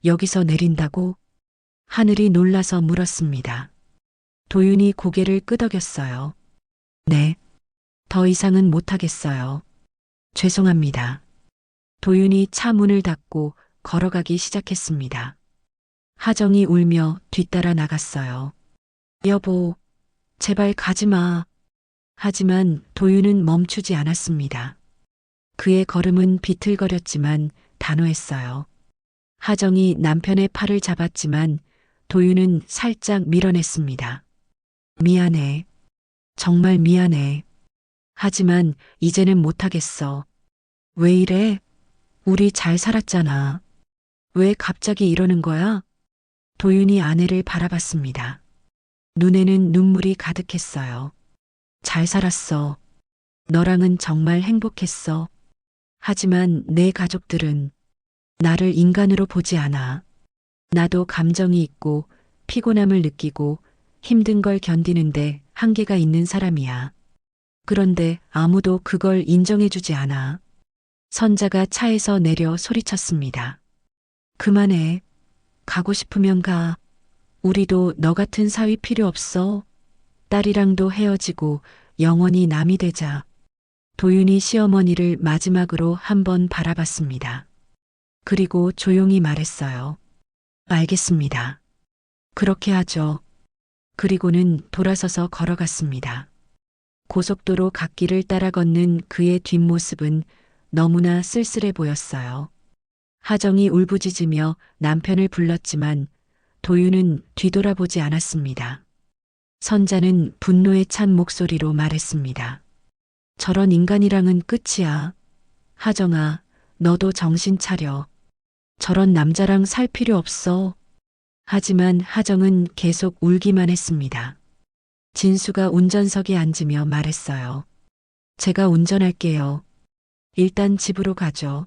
B: 여기서 내린다고? 하늘이 놀라서 물었습니다. 도윤이 고개를 끄덕였어요. 네. 더 이상은 못하겠어요. 죄송합니다. 도윤이 차 문을 닫고 걸어가기 시작했습니다. 하정이 울며 뒤따라 나갔어요. 여보, 제발 가지 마. 하지만 도윤은 멈추지 않았습니다. 그의 걸음은 비틀거렸지만 단호했어요. 하정이 남편의 팔을 잡았지만 도윤은 살짝 밀어냈습니다. 미안해. 정말 미안해. 하지만 이제는 못하겠어. 왜 이래? 우리 잘 살았잖아. 왜 갑자기 이러는 거야? 도윤이 아내를 바라봤습니다. 눈에는 눈물이 가득했어요. 잘 살았어. 너랑은 정말 행복했어. 하지만 내 가족들은 나를 인간으로 보지 않아. 나도 감정이 있고 피곤함을 느끼고 힘든 걸 견디는데 한계가 있는 사람이야. 그런데 아무도 그걸 인정해주지 않아. 선자가 차에서 내려 소리쳤습니다. 그만해. 가고 싶으면 가. 우리도 너 같은 사위 필요 없어. 딸이랑도 헤어지고 영원히 남이 되자. 도윤이 시어머니를 마지막으로 한번 바라봤습니다. 그리고 조용히 말했어요. 알겠습니다. 그렇게 하죠. 그리고는 돌아서서 걸어갔습니다. 고속도로 갓길을 따라 걷는 그의 뒷모습은 너무나 쓸쓸해 보였어요. 하정이 울부짖으며 남편을 불렀지만 도윤은 뒤돌아보지 않았습니다. 선자는 분노에 찬 목소리로 말했습니다. 저런 인간이랑은 끝이야. 하정아, 너도 정신 차려. 저런 남자랑 살 필요 없어. 하지만 하정은 계속 울기만 했습니다. 진수가 운전석에 앉으며 말했어요. 제가 운전할게요. 일단 집으로 가죠.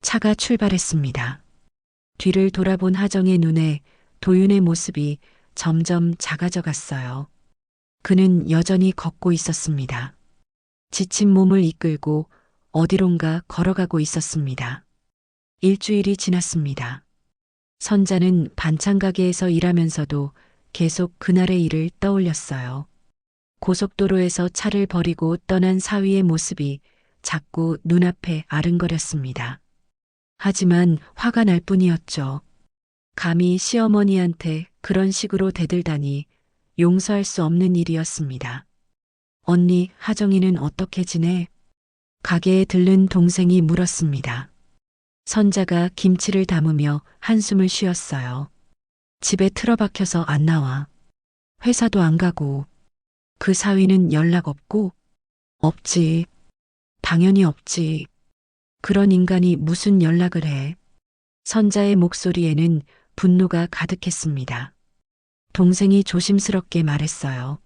B: 차가 출발했습니다. 뒤를 돌아본 하정의 눈에 도윤의 모습이 점점 작아져 갔어요. 그는 여전히 걷고 있었습니다. 지친 몸을 이끌고 어디론가 걸어가고 있었습니다. 일주일이 지났습니다. 선자는 반찬 가게에서 일하면서도 계속 그날의 일을 떠올렸어요. 고속도로에서 차를 버리고 떠난 사위의 모습이 자꾸 눈앞에 아른거렸습니다. 하지만 화가 날 뿐이었죠. 감히 시어머니한테 그런 식으로 대들다니 용서할 수 없는 일이었습니다. 언니, 하정이는 어떻게 지내? 가게에 들른 동생이 물었습니다. 선자가 김치를 담으며 한숨을 쉬었어요. 집에 틀어박혀서 안 나와. 회사도 안 가고. 그 사위는 연락 없고? 없지. 당연히 없지. 그런 인간이 무슨 연락을 해. 선자의 목소리에는 분노가 가득했습니다. 동생이 조심스럽게 말했어요.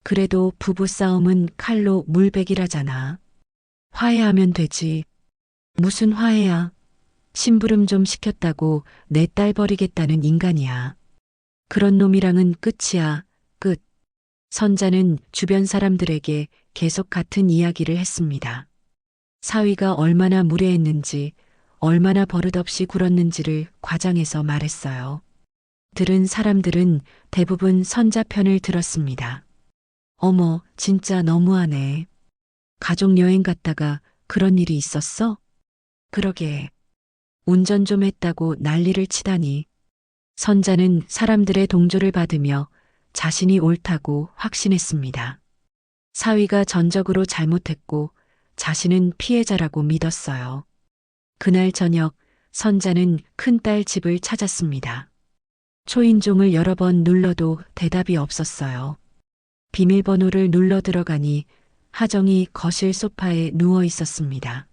B: 그래도 부부싸움은 칼로 물베기라잖아. 화해하면 되지. 무슨 화해야. 심부름 좀 시켰다고 내 딸 버리겠다는 인간이야. 그런 놈이랑은 끝이야, 끝. 선자는 주변 사람들에게 계속 같은 이야기를 했습니다. 사위가 얼마나 무례했는지, 얼마나 버릇없이 굴었는지를 과장해서 말했어요. 들은 사람들은 대부분 선자 편을 들었습니다. 어머, 진짜 너무하네. 가족 여행 갔다가 그런 일이 있었어? 그러게. 운전 좀 했다고 난리를 치다니. 선자는 사람들의 동조를 받으며 자신이 옳다고 확신했습니다. 사위가 전적으로 잘못했고 자신은 피해자라고 믿었어요. 그날 저녁 선자는 큰딸 집을 찾았습니다. 초인종을 여러 번 눌러도 대답이 없었어요. 비밀번호를 눌러 들어가니 하정이 거실 소파에 누워 있었습니다.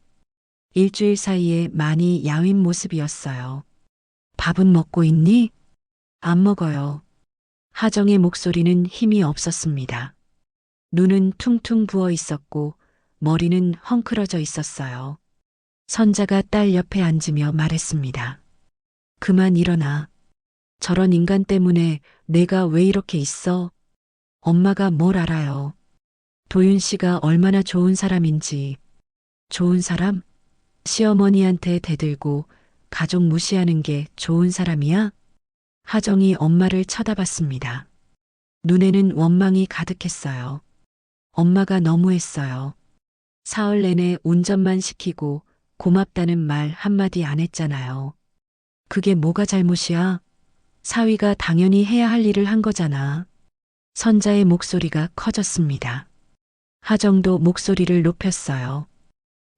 B: 일주일 사이에 많이 야윈 모습이었어요. 밥은 먹고 있니? 안 먹어요. 하정의 목소리는 힘이 없었습니다. 눈은 퉁퉁 부어 있었고 머리는 헝클어져 있었어요. 선자가 딸 옆에 앉으며 말했습니다. 그만 일어나. 저런 인간 때문에 내가 왜 이렇게 있어? 엄마가 뭘 알아요. 도윤 씨가 얼마나 좋은 사람인지. 좋은 사람? 시어머니한테 대들고 가족 무시하는 게 좋은 사람이야? 하정이 엄마를 쳐다봤습니다. 눈에는 원망이 가득했어요. 엄마가 너무했어요. 사흘 내내 운전만 시키고 고맙다는 말 한마디 안 했잖아요. 그게 뭐가 잘못이야? 사위가 당연히 해야 할 일을 한 거잖아. 선자의 목소리가 커졌습니다. 하정도 목소리를 높였어요.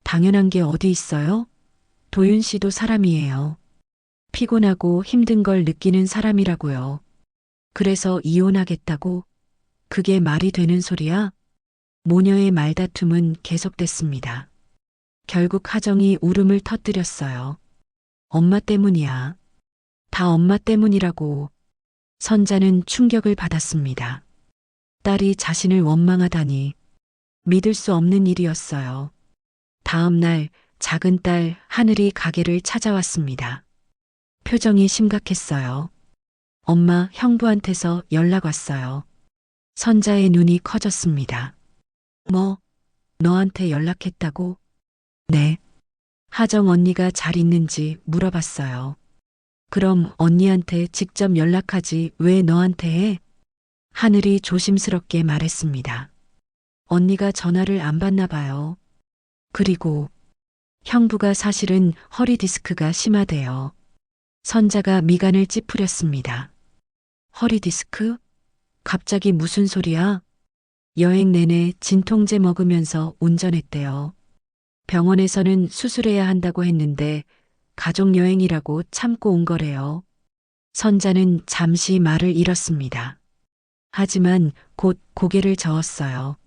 B: 당연한 게 어디 있어요? 도윤 씨도 사람이에요. 피곤하고 힘든 걸 느끼는 사람이라고요. 그래서 이혼하겠다고? 그게 말이 되는 소리야? 모녀의 말다툼은 계속됐습니다. 결국 하정이 울음을 터뜨렸어요. 엄마 때문이야. 다 엄마 때문이라고. 선자는 충격을 받았습니다. 딸이 자신을 원망하다니. 믿을 수 없는 일이었어요. 다음 날 작은 딸 하늘이 가게를 찾아왔습니다. 표정이 심각했어요. 엄마, 형부한테서 연락 왔어요. 선자의 눈이 커졌습니다. 뭐, 너한테 연락했다고? 네. 하정 언니가 잘 있는지 물어봤어요. 그럼 언니한테 직접 연락하지 왜 너한테 해? 하늘이 조심스럽게 말했습니다. 언니가 전화를 안 받나 봐요. 그리고 형부가 사실은 허리 디스크가 심하대요. 선자가 미간을 찌푸렸습니다. 허리 디스크? 갑자기 무슨 소리야? 여행 내내 진통제 먹으면서 운전했대요. 병원에서는 수술해야 한다고 했는데 가족 여행이라고 참고 온 거래요. 선자는 잠시 말을 잃었습니다. 하지만 곧 고개를 저었어요.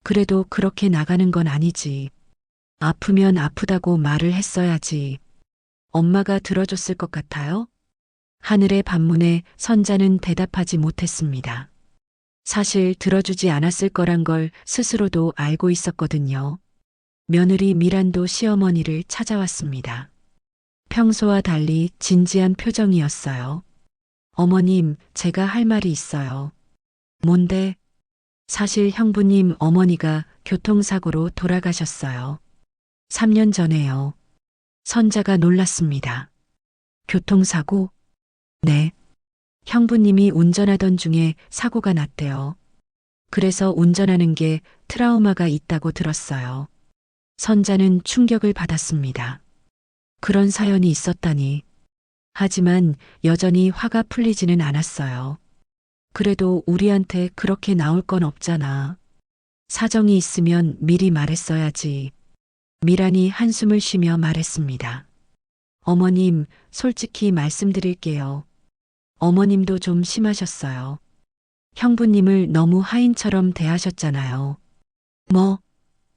B: 그래도 그렇게 나가는 건 아니지. 아프면 아프다고 말을 했어야지. 엄마가 들어줬을 것 같아요? 하늘의 반문에 선자는 대답하지 못했습니다. 사실 들어주지 않았을 거란 걸 스스로도 알고 있었거든요. 며느리 미란도 시어머니를 찾아왔습니다. 평소와 달리 진지한 표정이었어요. 어머님, 제가 할 말이 있어요. 뭔데? 사실 형부님 어머니가 교통사고로 돌아가셨어요. 3년 전에요. 선자가 놀랐습니다. 교통사고? 네. 형부님이 운전하던 중에 사고가 났대요. 그래서 운전하는 게 트라우마가 있다고 들었어요. 선자는 충격을 받았습니다. 그런 사연이 있었다니. 하지만 여전히 화가 풀리지는 않았어요. 그래도 우리한테 그렇게 나올 건 없잖아. 사정이 있으면 미리 말했어야지. 미란이 한숨을 쉬며 말했습니다. 어머님, 솔직히 말씀드릴게요. 어머님도 좀 심하셨어요. 형부님을 너무 하인처럼 대하셨잖아요. 뭐,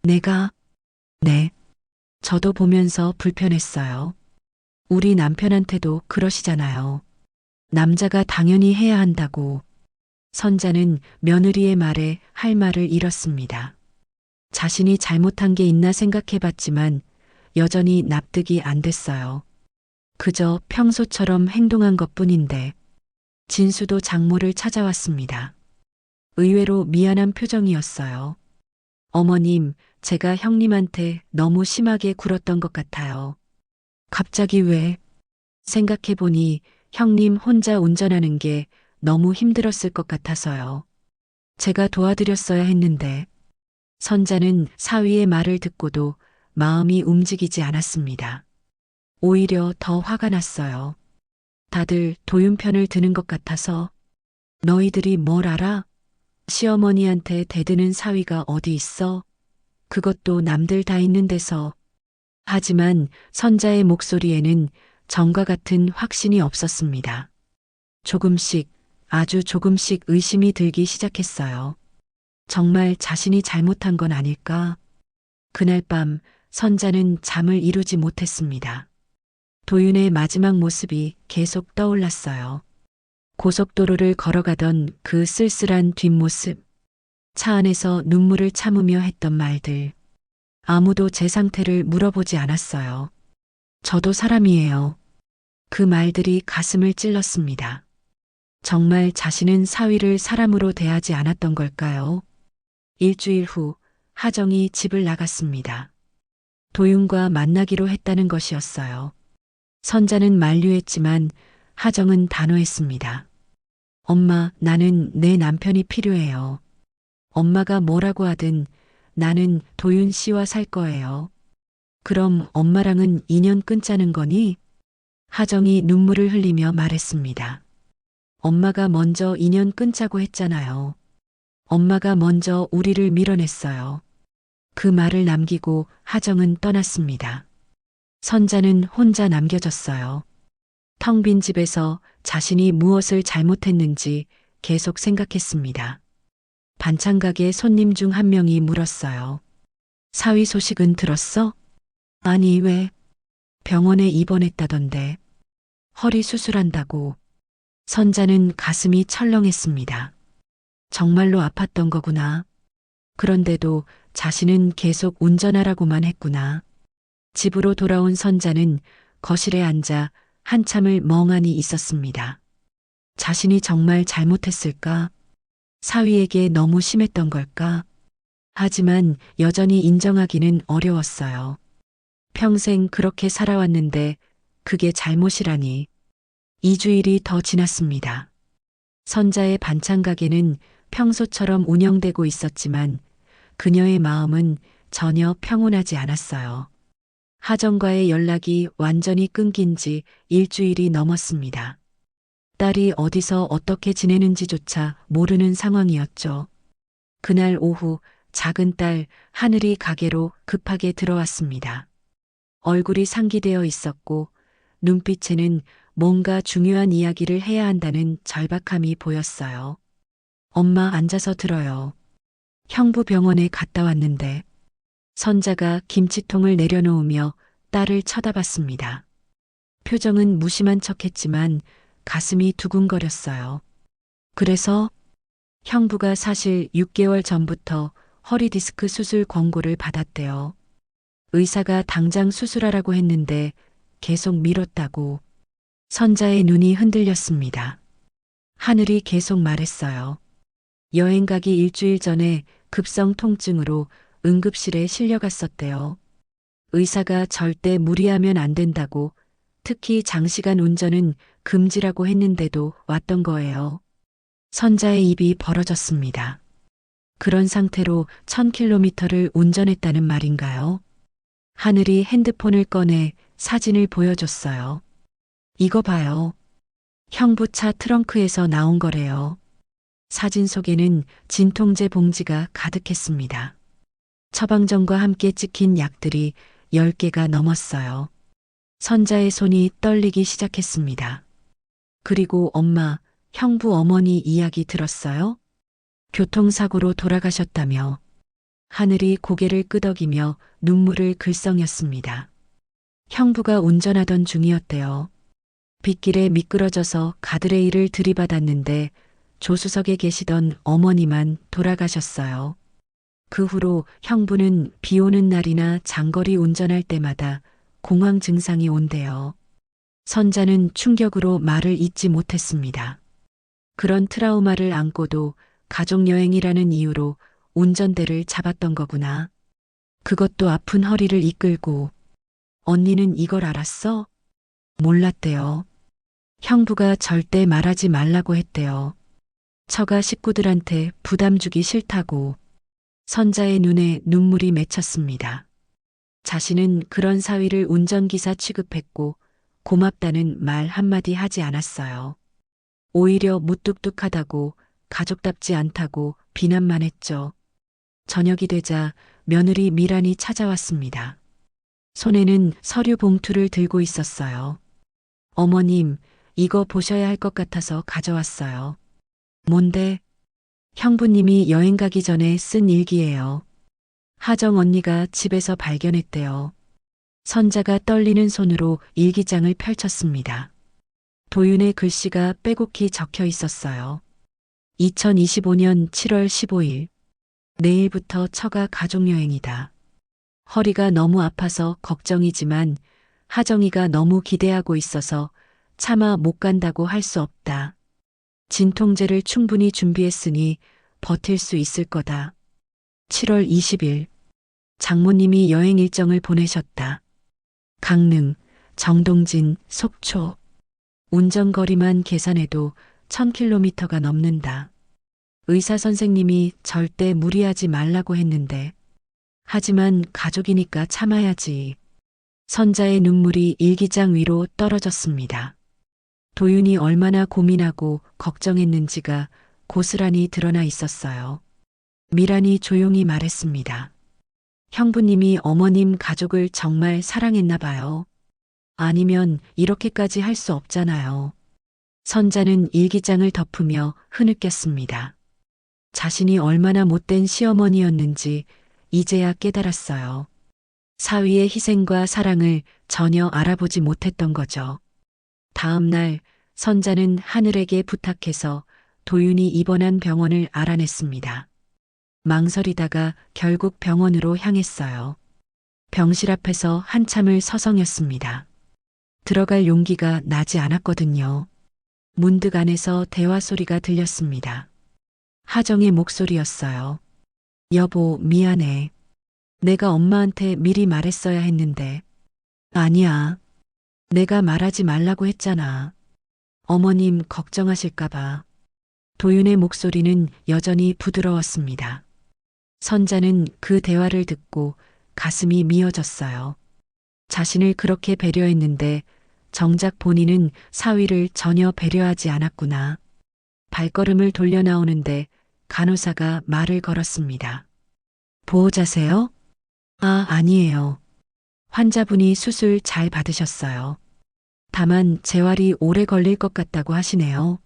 B: 내가? 네. 저도 보면서 불편했어요. 우리 남편한테도 그러시잖아요. 남자가 당연히 해야 한다고. 선자는 며느리의 말에 할 말을 잃었습니다. 자신이 잘못한 게 있나 생각해봤지만 여전히 납득이 안 됐어요. 그저 평소처럼 행동한 것뿐인데. 진수도 장모를 찾아왔습니다. 의외로 미안한 표정이었어요. 어머님, 제가 형님한테 너무 심하게 굴었던 것 같아요. 갑자기 왜? 생각해보니 형님 혼자 운전하는 게 너무 힘들었을 것 같아서요. 제가 도와드렸어야 했는데. 선자는 사위의 말을 듣고도 마음이 움직이지 않았습니다. 오히려 더 화가 났어요. 다들 도윤 편을 드는 것 같아서 너희들이 뭘 알아? 시어머니한테 대드는 사위가 어디 있어? 그것도 남들 다 있는 데서. 하지만 선자의 목소리에는 전과 같은 확신이 없었습니다. 조금씩, 아주 조금씩 의심이 들기 시작했어요. 정말 자신이 잘못한 건 아닐까? 그날 밤 선자는 잠을 이루지 못했습니다. 도윤의 마지막 모습이 계속 떠올랐어요. 고속도로를 걸어가던 그 쓸쓸한 뒷모습, 차 안에서 눈물을 참으며 했던 말들. 아무도 제 상태를 물어보지 않았어요. 저도 사람이에요. 그 말들이 가슴을 찔렀습니다. 정말 자신은 사위를 사람으로 대하지 않았던 걸까요? 일주일 후 하정이 집을 나갔습니다. 도윤과 만나기로 했다는 것이었어요. 선자는 만류했지만 하정은 단호했습니다. 엄마, 나는 내 남편이 필요해요. 엄마가 뭐라고 하든 나는 도윤 씨와 살 거예요. 그럼 엄마랑은 인연 끊자는 거니? 하정이 눈물을 흘리며 말했습니다. 엄마가 먼저 인연 끊자고 했잖아요. 엄마가 먼저 우리를 밀어냈어요. 그 말을 남기고 하정은 떠났습니다. 선자는 혼자 남겨졌어요. 텅 빈 집에서 자신이 무엇을 잘못했는지 계속 생각했습니다. 반찬 가게 손님 중 한 명이 물었어요. 사위 소식은 들었어? 아니, 왜? 병원에 입원했다던데. 허리 수술한다고. 선자는 가슴이 철렁했습니다. 정말로 아팠던 거구나. 그런데도 자신은 계속 운전하라고만 했구나. 집으로 돌아온 선자는 거실에 앉아 한참을 멍하니 있었습니다. 자신이 정말 잘못했을까? 사위에게 너무 심했던 걸까? 하지만 여전히 인정하기는 어려웠어요. 평생 그렇게 살아왔는데 그게 잘못이라니. 2주일이 더 지났습니다. 선자의 반찬 가게는 평소처럼 운영되고 있었지만 그녀의 마음은 전혀 평온하지 않았어요. 하정과의 연락이 완전히 끊긴 지 일주일이 넘었습니다. 딸이 어디서 어떻게 지내는지조차 모르는 상황이었죠. 그날 오후 작은 딸 하늘이 가게로 급하게 들어왔습니다. 얼굴이 상기되어 있었고 눈빛에는 뭔가 중요한 이야기를 해야 한다는 절박함이 보였어요. 엄마, 앉아서 들어요. 형부 병원에 갔다 왔는데. 선자가 김치통을 내려놓으며 딸을 쳐다봤습니다. 표정은 무심한 척했지만 가슴이 두근거렸어요. 그래서 형부가 사실 6개월 전부터 허리디스크 수술 권고를 받았대요. 의사가 당장 수술하라고 했는데 계속 미뤘다고. 선자의 눈이 흔들렸습니다. 하늘이 계속 말했어요. 여행 가기 일주일 전에 급성 통증으로 응급실에 실려갔었대요. 의사가 절대 무리하면 안 된다고, 특히 장시간 운전은 금지라고 했는데도 왔던 거예요. 선자의 입이 벌어졌습니다. 그런 상태로 1000km를 운전했다는 말인가요? 하늘이 핸드폰을 꺼내 사진을 보여줬어요. 이거 봐요. 형부 차 트렁크에서 나온 거래요. 사진 속에는 진통제 봉지가 가득했습니다. 처방전과 함께 찍힌 약들이 10개가 넘었어요. 선자의 손이 떨리기 시작했습니다. 그리고 엄마, 형부 어머니 이야기 들었어요? 교통사고로 돌아가셨다며. 하늘이 고개를 끄덕이며 눈물을 글썽였습니다. 형부가 운전하던 중이었대요. 빗길에 미끄러져서 가드레일을 들이받았는데 조수석에 계시던 어머니만 돌아가셨어요. 그 후로 형부는 비 오는 날이나 장거리 운전할 때마다 공황 증상이 온대요. 선자는 충격으로 말을 잇지 못했습니다. 그런 트라우마를 안고도 가족여행이라는 이유로 운전대를 잡았던 거구나. 그것도 아픈 허리를 이끌고. 언니는 이걸 알았어? 몰랐대요. 형부가 절대 말하지 말라고 했대요. 처가 식구들한테 부담 주기 싫다고. 선자의 눈에 눈물이 맺혔습니다. 자신은 그런 사위를 운전기사 취급했고 고맙다는 말 한마디 하지 않았어요. 오히려 무뚝뚝하다고 가족답지 않다고 비난만 했죠. 저녁이 되자 며느리 미란이 찾아왔습니다. 손에는 서류 봉투를 들고 있었어요. 어머님, 이거 보셔야 할 것 같아서 가져왔어요. 뭔데? 형부님이 여행 가기 전에 쓴 일기예요. 하정 언니가 집에서 발견했대요. 선자가 떨리는 손으로 일기장을 펼쳤습니다. 도윤의 글씨가 빼곡히 적혀 있었어요. 2025년 7월 15일. 내일부터 처가 가족여행이다. 허리가 너무 아파서 걱정이지만 하정이가 너무 기대하고 있어서 차마 못 간다고 할 수 없다. 진통제를 충분히 준비했으니 버틸 수 있을 거다. 7월 20일. 장모님이 여행 일정을 보내셨다. 강릉, 정동진, 속초. 운전거리만 계산해도 1000km가 넘는다. 의사 선생님이 절대 무리하지 말라고 했는데. 하지만 가족이니까 참아야지. 선자의 눈물이 일기장 위로 떨어졌습니다. 도윤이 얼마나 고민하고 걱정했는지가 고스란히 드러나 있었어요. 미란이 조용히 말했습니다. 형부님이 어머님 가족을 정말 사랑했나 봐요. 아니면 이렇게까지 할 수 없잖아요. 선자는 일기장을 덮으며 흐느꼈습니다. 자신이 얼마나 못된 시어머니였는지 이제야 깨달았어요. 사위의 희생과 사랑을 전혀 알아보지 못했던 거죠. 다음 날 선자는 하늘에게 부탁해서 도윤이 입원한 병원을 알아냈습니다. 망설이다가 결국 병원으로 향했어요. 병실 앞에서 한참을 서성였습니다. 들어갈 용기가 나지 않았거든요. 문득 안에서 대화 소리가 들렸습니다. 하정의 목소리였어요. 여보, 미안해. 내가 엄마한테 미리 말했어야 했는데. 아니야. 내가 말하지 말라고 했잖아. 어머님 걱정하실까봐. 도윤의 목소리는 여전히 부드러웠습니다. 선자는 그 대화를 듣고 가슴이 미어졌어요. 자신을 그렇게 배려했는데 정작 본인은 사위를 전혀 배려하지 않았구나. 발걸음을 돌려 나오는데 간호사가 말을 걸었습니다. 보호자세요? 아, 아니에요. 환자분이 수술 잘 받으셨어요. 다만 재활이 오래 걸릴 것 같다고 하시네요.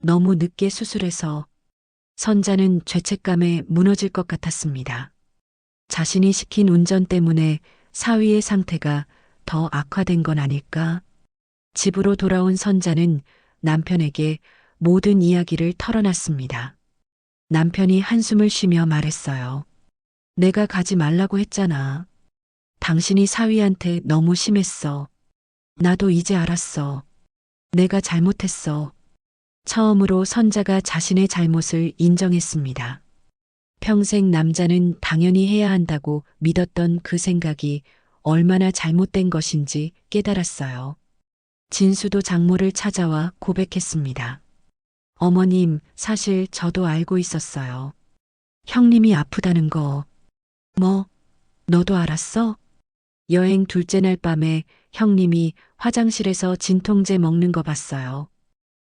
B: 너무 늦게 수술해서. 선자는 죄책감에 무너질 것 같았습니다. 자신이 시킨 운전 때문에 사위의 상태가 더 악화된 건 아닐까? 집으로 돌아온 선자는 남편에게 모든 이야기를 털어놨습니다. 남편이 한숨을 쉬며 말했어요. 내가 가지 말라고 했잖아. 당신이 사위한테 너무 심했어. 나도 이제 알았어. 내가 잘못했어. 처음으로 선자가 자신의 잘못을 인정했습니다. 평생 남자는 당연히 해야 한다고 믿었던 그 생각이 얼마나 잘못된 것인지 깨달았어요. 진수도 장모를 찾아와 고백했습니다. 어머님, 사실 저도 알고 있었어요. 형님이 아프다는 거. 뭐, 너도 알았어? 여행 둘째 날 밤에 형님이 화장실에서 진통제 먹는 거 봤어요.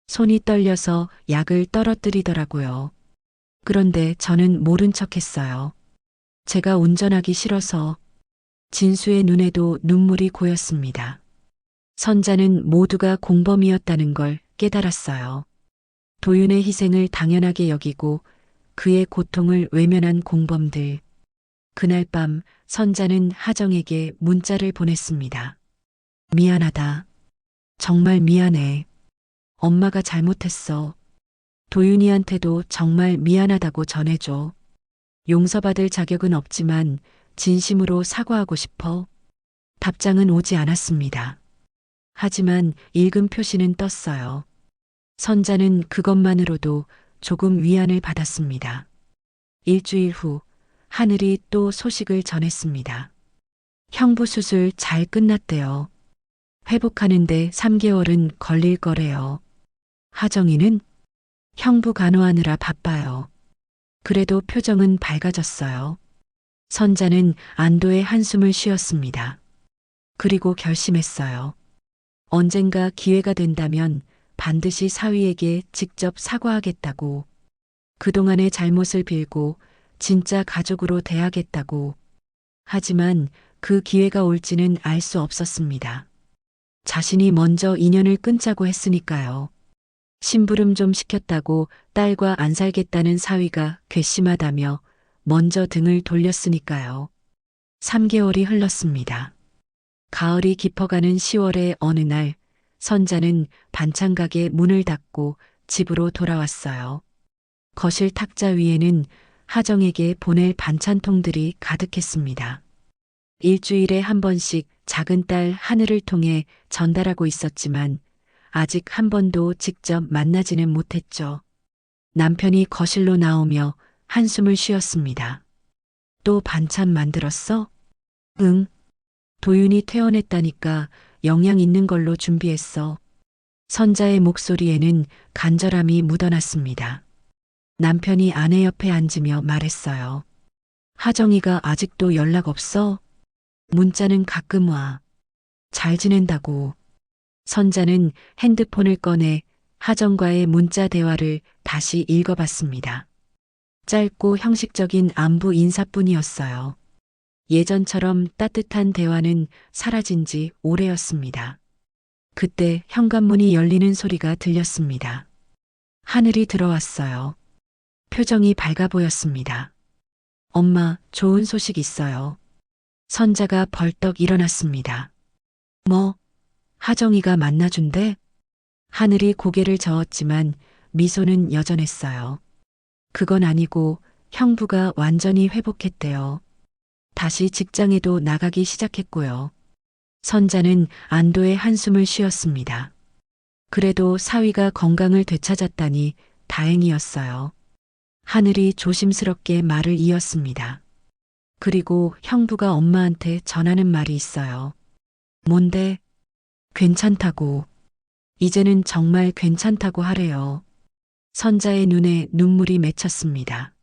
B: 손이 떨려서 약을 떨어뜨리더라고요. 그런데 저는 모른 척 했어요. 제가 운전하기 싫어서. 진수의 눈에도 눈물이 고였습니다. 선자는 모두가 공범이었다는 걸 깨달았어요. 도윤의 희생을 당연하게 여기고 그의 고통을 외면한 공범들. 그날 밤 선자는 하정에게 문자를 보냈습니다. 미안하다. 정말 미안해. 엄마가 잘못했어. 도윤이한테도 정말 미안하다고 전해줘. 용서받을 자격은 없지만 진심으로 사과하고 싶어. 답장은 오지 않았습니다. 하지만 읽음 표시는 떴어요. 선자는 그것만으로도 조금 위안을 받았습니다. 일주일 후 하늘이 또 소식을 전했습니다. 형부 수술 잘 끝났대요. 회복하는데 3개월은 걸릴 거래요. 하정이는 형부 간호하느라 바빠요. 그래도 표정은 밝아졌어요. 선자는 안도의 한숨을 쉬었습니다. 그리고 결심했어요. 언젠가 기회가 된다면 반드시 사위에게 직접 사과하겠다고. 그동안의 잘못을 빌고 진짜 가족으로 대하겠다고. 하지만 그 기회가 올지는 알 수 없었습니다. 자신이 먼저 인연을 끊자고 했으니까요. 심부름 좀 시켰다고 딸과 안 살겠다는 사위가 괘씸하다며 먼저 등을 돌렸으니까요. 3개월이 흘렀습니다. 가을이 깊어가는 10월의 어느 날, 선자는 반찬가게 문을 닫고 집으로 돌아왔어요. 거실 탁자 위에는 하정에게 보낼 반찬통들이 가득했습니다. 일주일에 한 번씩 작은 딸 하늘을 통해 전달하고 있었지만 아직 한 번도 직접 만나지는 못했죠. 남편이 거실로 나오며 한숨을 쉬었습니다. 또 반찬 만들었어? 응. 도윤이 퇴원했다니까 영양 있는 걸로 준비했어. 선자의 목소리에는 간절함이 묻어났습니다. 남편이 아내 옆에 앉으며 말했어요. 하정이가 아직도 연락 없어? 문자는 가끔 와. 잘 지낸다고. 선자는 핸드폰을 꺼내 하정과의 문자 대화를 다시 읽어봤습니다. 짧고 형식적인 안부 인사뿐이었어요. 예전처럼 따뜻한 대화는 사라진 지 오래였습니다. 그때 현관문이 열리는 소리가 들렸습니다. 하늘이 들어왔어요. 표정이 밝아 보였습니다. 엄마, 좋은 소식 있어요. 선자가 벌떡 일어났습니다. 뭐? 하정이가 만나준대? 하늘이 고개를 저었지만 미소는 여전했어요. 그건 아니고 형부가 완전히 회복했대요. 다시 직장에도 나가기 시작했고요. 선자는 안도의 한숨을 쉬었습니다. 그래도 사위가 건강을 되찾았다니 다행이었어요. 하늘이 조심스럽게 말을 이었습니다. 그리고 형부가 엄마한테 전하는 말이 있어요. 뭔데? 괜찮다고. 이제는 정말 괜찮다고 하래요. 선자의 눈에 눈물이 맺혔습니다.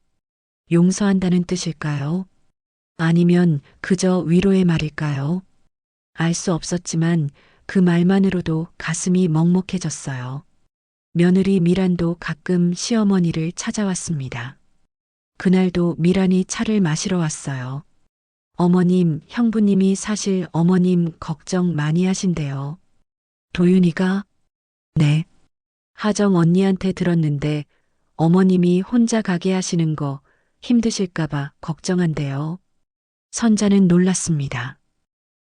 B: 용서한다는 뜻일까요? 아니면 그저 위로의 말일까요? 알 수 없었지만 그 말만으로도 가슴이 먹먹해졌어요. 며느리 미란도 가끔 시어머니를 찾아왔습니다. 그날도 미란이 차를 마시러 왔어요. 어머님, 형부님이 사실 어머님 걱정 많이 하신대요. 도윤이가? 네. 하정 언니한테 들었는데 어머님이 혼자 가게 하시는 거 힘드실까봐 걱정한대요. 선자는 놀랐습니다.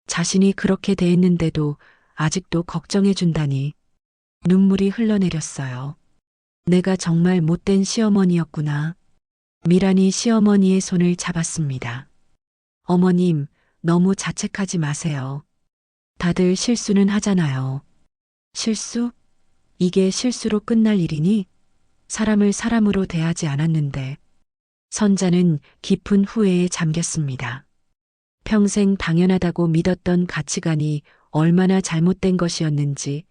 B: 자신이 그렇게 대했는데도 아직도 걱정해 준다니 눈물이 흘러내렸어요. 내가 정말 못된 시어머니였구나. 미란이 시어머니의 손을 잡았습니다. 어머님, 너무 자책하지 마세요. 다들 실수는 하잖아요. 실수? 이게 실수로 끝날 일이니? 사람을 사람으로 대하지 않았는데. 선자는 깊은 후회에 잠겼습니다. 평생 당연하다고 믿었던 가치관이 얼마나 잘못된 것이었는지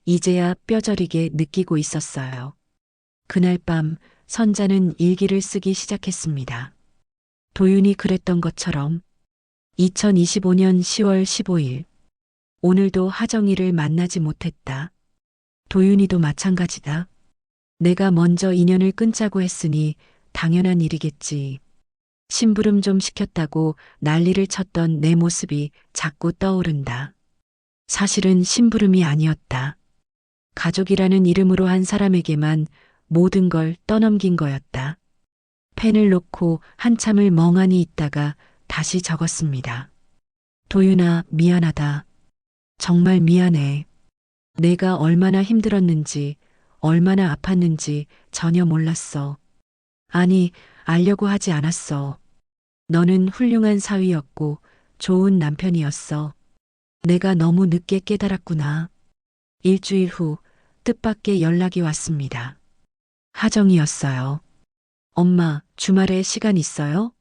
B: 이제야 뼈저리게 느끼고 있었어요. 그날 밤 선자는 일기를 쓰기 시작했습니다. 도윤이 그랬던 것처럼 2025년 10월 15일 오늘도 하정이를 만나지 못했다. 도윤이도 마찬가지다. 내가 먼저 인연을 끊자고 했으니 당연한 일이겠지. 심부름 좀 시켰다고 난리를 쳤던 내 모습이 자꾸 떠오른다. 사실은 심부름이 아니었다. 가족이라는 이름으로 한 사람에게만 모든 걸 떠넘긴 거였다. 펜을 놓고 한참을 멍하니 있다가 다시 적었습니다. 도윤아, 미안하다. 정말 미안해. 내가 얼마나 힘들었는지, 얼마나 아팠는지 전혀 몰랐어. 아니, 알려고 하지 않았어. 너는 훌륭한 사위였고 좋은 남편이었어. 내가 너무 늦게 깨달았구나. 일주일 후 뜻밖의 연락이 왔습니다. 하정이었어요. 엄마, 주말에 시간 있어요?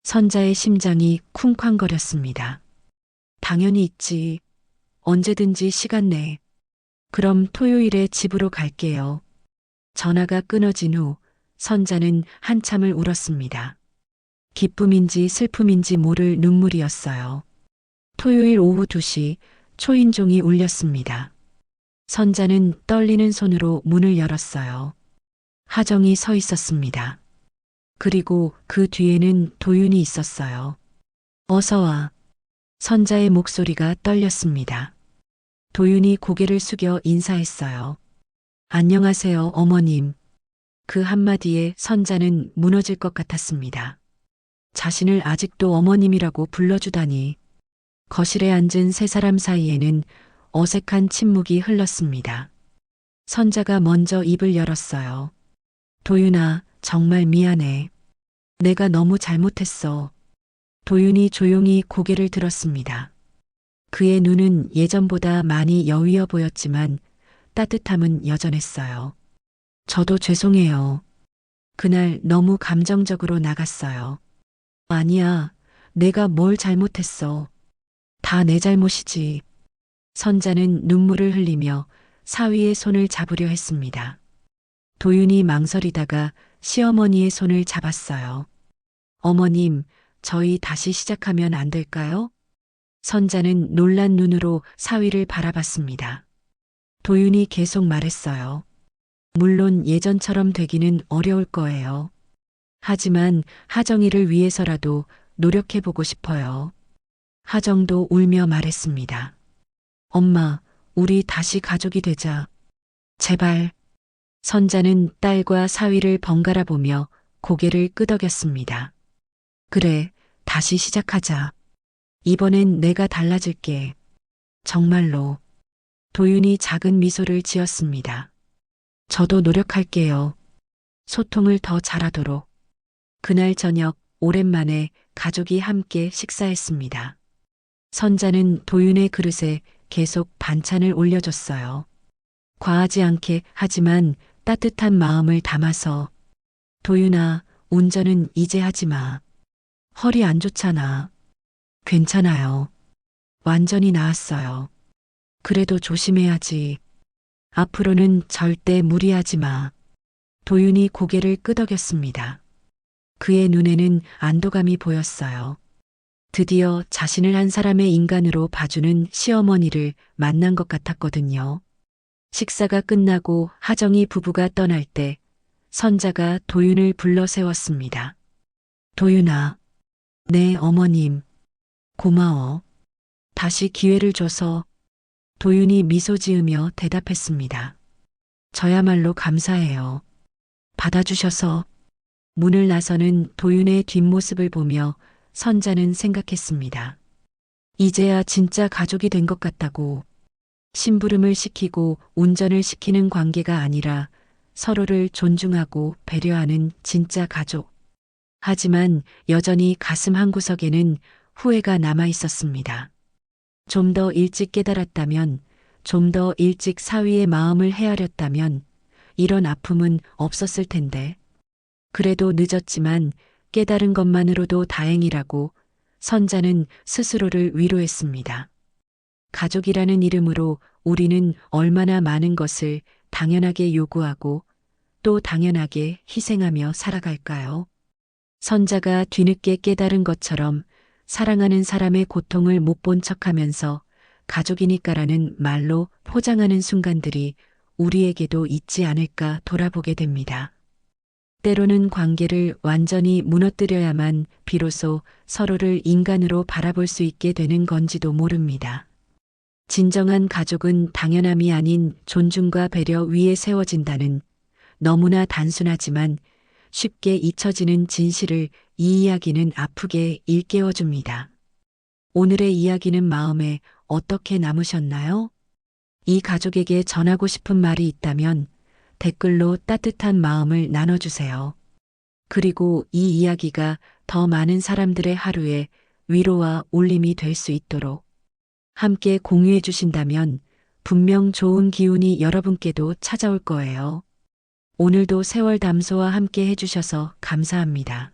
B: 선자의 심장이 쿵쾅거렸습니다. 당연히 있지. 언제든지 시간 내. 그럼 토요일에 집으로 갈게요. 전화가 끊어진 후 선자는 한참을 울었습니다. 기쁨인지 슬픔인지 모를 눈물이었어요. 토요일 오후 2시 초인종이 울렸습니다. 선자는 떨리는 손으로 문을 열었어요. 하정이 서 있었습니다. 그리고 그 뒤에는 도윤이 있었어요. 어서 와. 선자의 목소리가 떨렸습니다. 도윤이 고개를 숙여 인사했어요. 안녕하세요, 어머님. 그 한마디에 선자는 무너질 것 같았습니다. 자신을 아직도 어머님이라고 불러주다니. 거실에 앉은 세 사람 사이에는 어색한 침묵이 흘렀습니다. 선자가 먼저 입을 열었어요. 도윤아, 정말 미안해. 내가 너무 잘못했어. 도윤이 조용히 고개를 들었습니다. 그의 눈은 예전보다 많이 여위어 보였지만 따뜻함은 여전했어요. 저도 죄송해요. 그날 너무 감정적으로 나갔어요. 아니야, 내가 뭘 잘못했어. 다 내 잘못이지. 선자는 눈물을 흘리며 사위의 손을 잡으려 했습니다. 도윤이 망설이다가 시어머니의 손을 잡았어요. 어머님, 저희 다시 시작하면 안 될까요? 선자는 놀란 눈으로 사위를 바라봤습니다. 도윤이 계속 말했어요. 물론 예전처럼 되기는 어려울 거예요. 하지만 하정이를 위해서라도 노력해보고 싶어요. 하정도 울며 말했습니다. 엄마, 우리 다시 가족이 되자. 제발. 선자는 딸과 사위를 번갈아 보며 고개를 끄덕였습니다. 그래, 다시 시작하자. 이번엔 내가 달라질게. 정말로. 도윤이 작은 미소를 지었습니다. 저도 노력할게요. 소통을 더 잘하도록. 그날 저녁 오랜만에 가족이 함께 식사했습니다. 선자는 도윤의 그릇에 계속 반찬을 올려줬어요. 과하지 않게 하지만 따뜻한 마음을 담아서. 도윤아, 운전은 이제 하지 마. 허리 안 좋잖아. 괜찮아요. 완전히 나았어요. 그래도 조심해야지. 앞으로는 절대 무리하지 마. 도윤이 고개를 끄덕였습니다. 그의 눈에는 안도감이 보였어요. 드디어 자신을 한 사람의 인간으로 봐주는 시어머니를 만난 것 같았거든요. 식사가 끝나고 하정이 부부가 떠날 때 선자가 도윤을 불러 세웠습니다. 도윤아, 네 어머님, 고마워. 다시 기회를 줘서. 도윤이 미소 지으며 대답했습니다. 저야말로 감사해요. 받아주셔서. 문을 나서는 도윤의 뒷모습을 보며 선자는 생각했습니다. 이제야 진짜 가족이 된 것 같다고. 심부름을 시키고 운전을 시키는 관계가 아니라 서로를 존중하고 배려하는 진짜 가족. 하지만 여전히 가슴 한구석에는 후회가 남아 있었습니다. 좀 더 일찍 깨달았다면, 좀 더 일찍 사위의 마음을 헤아렸다면 이런 아픔은 없었을 텐데. 그래도 늦었지만 깨달은 것만으로도 다행이라고 선자는 스스로를 위로했습니다. 가족이라는 이름으로 우리는 얼마나 많은 것을 당연하게 요구하고 또 당연하게 희생하며 살아갈까요? 선자가 뒤늦게 깨달은 것처럼 사랑하는 사람의 고통을 못 본 척하면서 가족이니까라는 말로 포장하는 순간들이 우리에게도 있지 않을까 돌아보게 됩니다. 때로는 관계를 완전히 무너뜨려야만 비로소 서로를 인간으로 바라볼 수 있게 되는 건지도 모릅니다. 진정한 가족은 당연함이 아닌 존중과 배려 위에 세워진다는 너무나 단순하지만 쉽게 잊혀지는 진실을 이 이야기는 아프게 일깨워줍니다. 오늘의 이야기는 마음에 어떻게 남으셨나요? 이 가족에게 전하고 싶은 말이 있다면 댓글로 따뜻한 마음을 나눠주세요. 그리고 이 이야기가 더 많은 사람들의 하루에 위로와 울림이 될 수 있도록 함께 공유해 주신다면 분명 좋은 기운이 여러분께도 찾아올 거예요. 오늘도 세월 담소와 함께 해주셔서 감사합니다.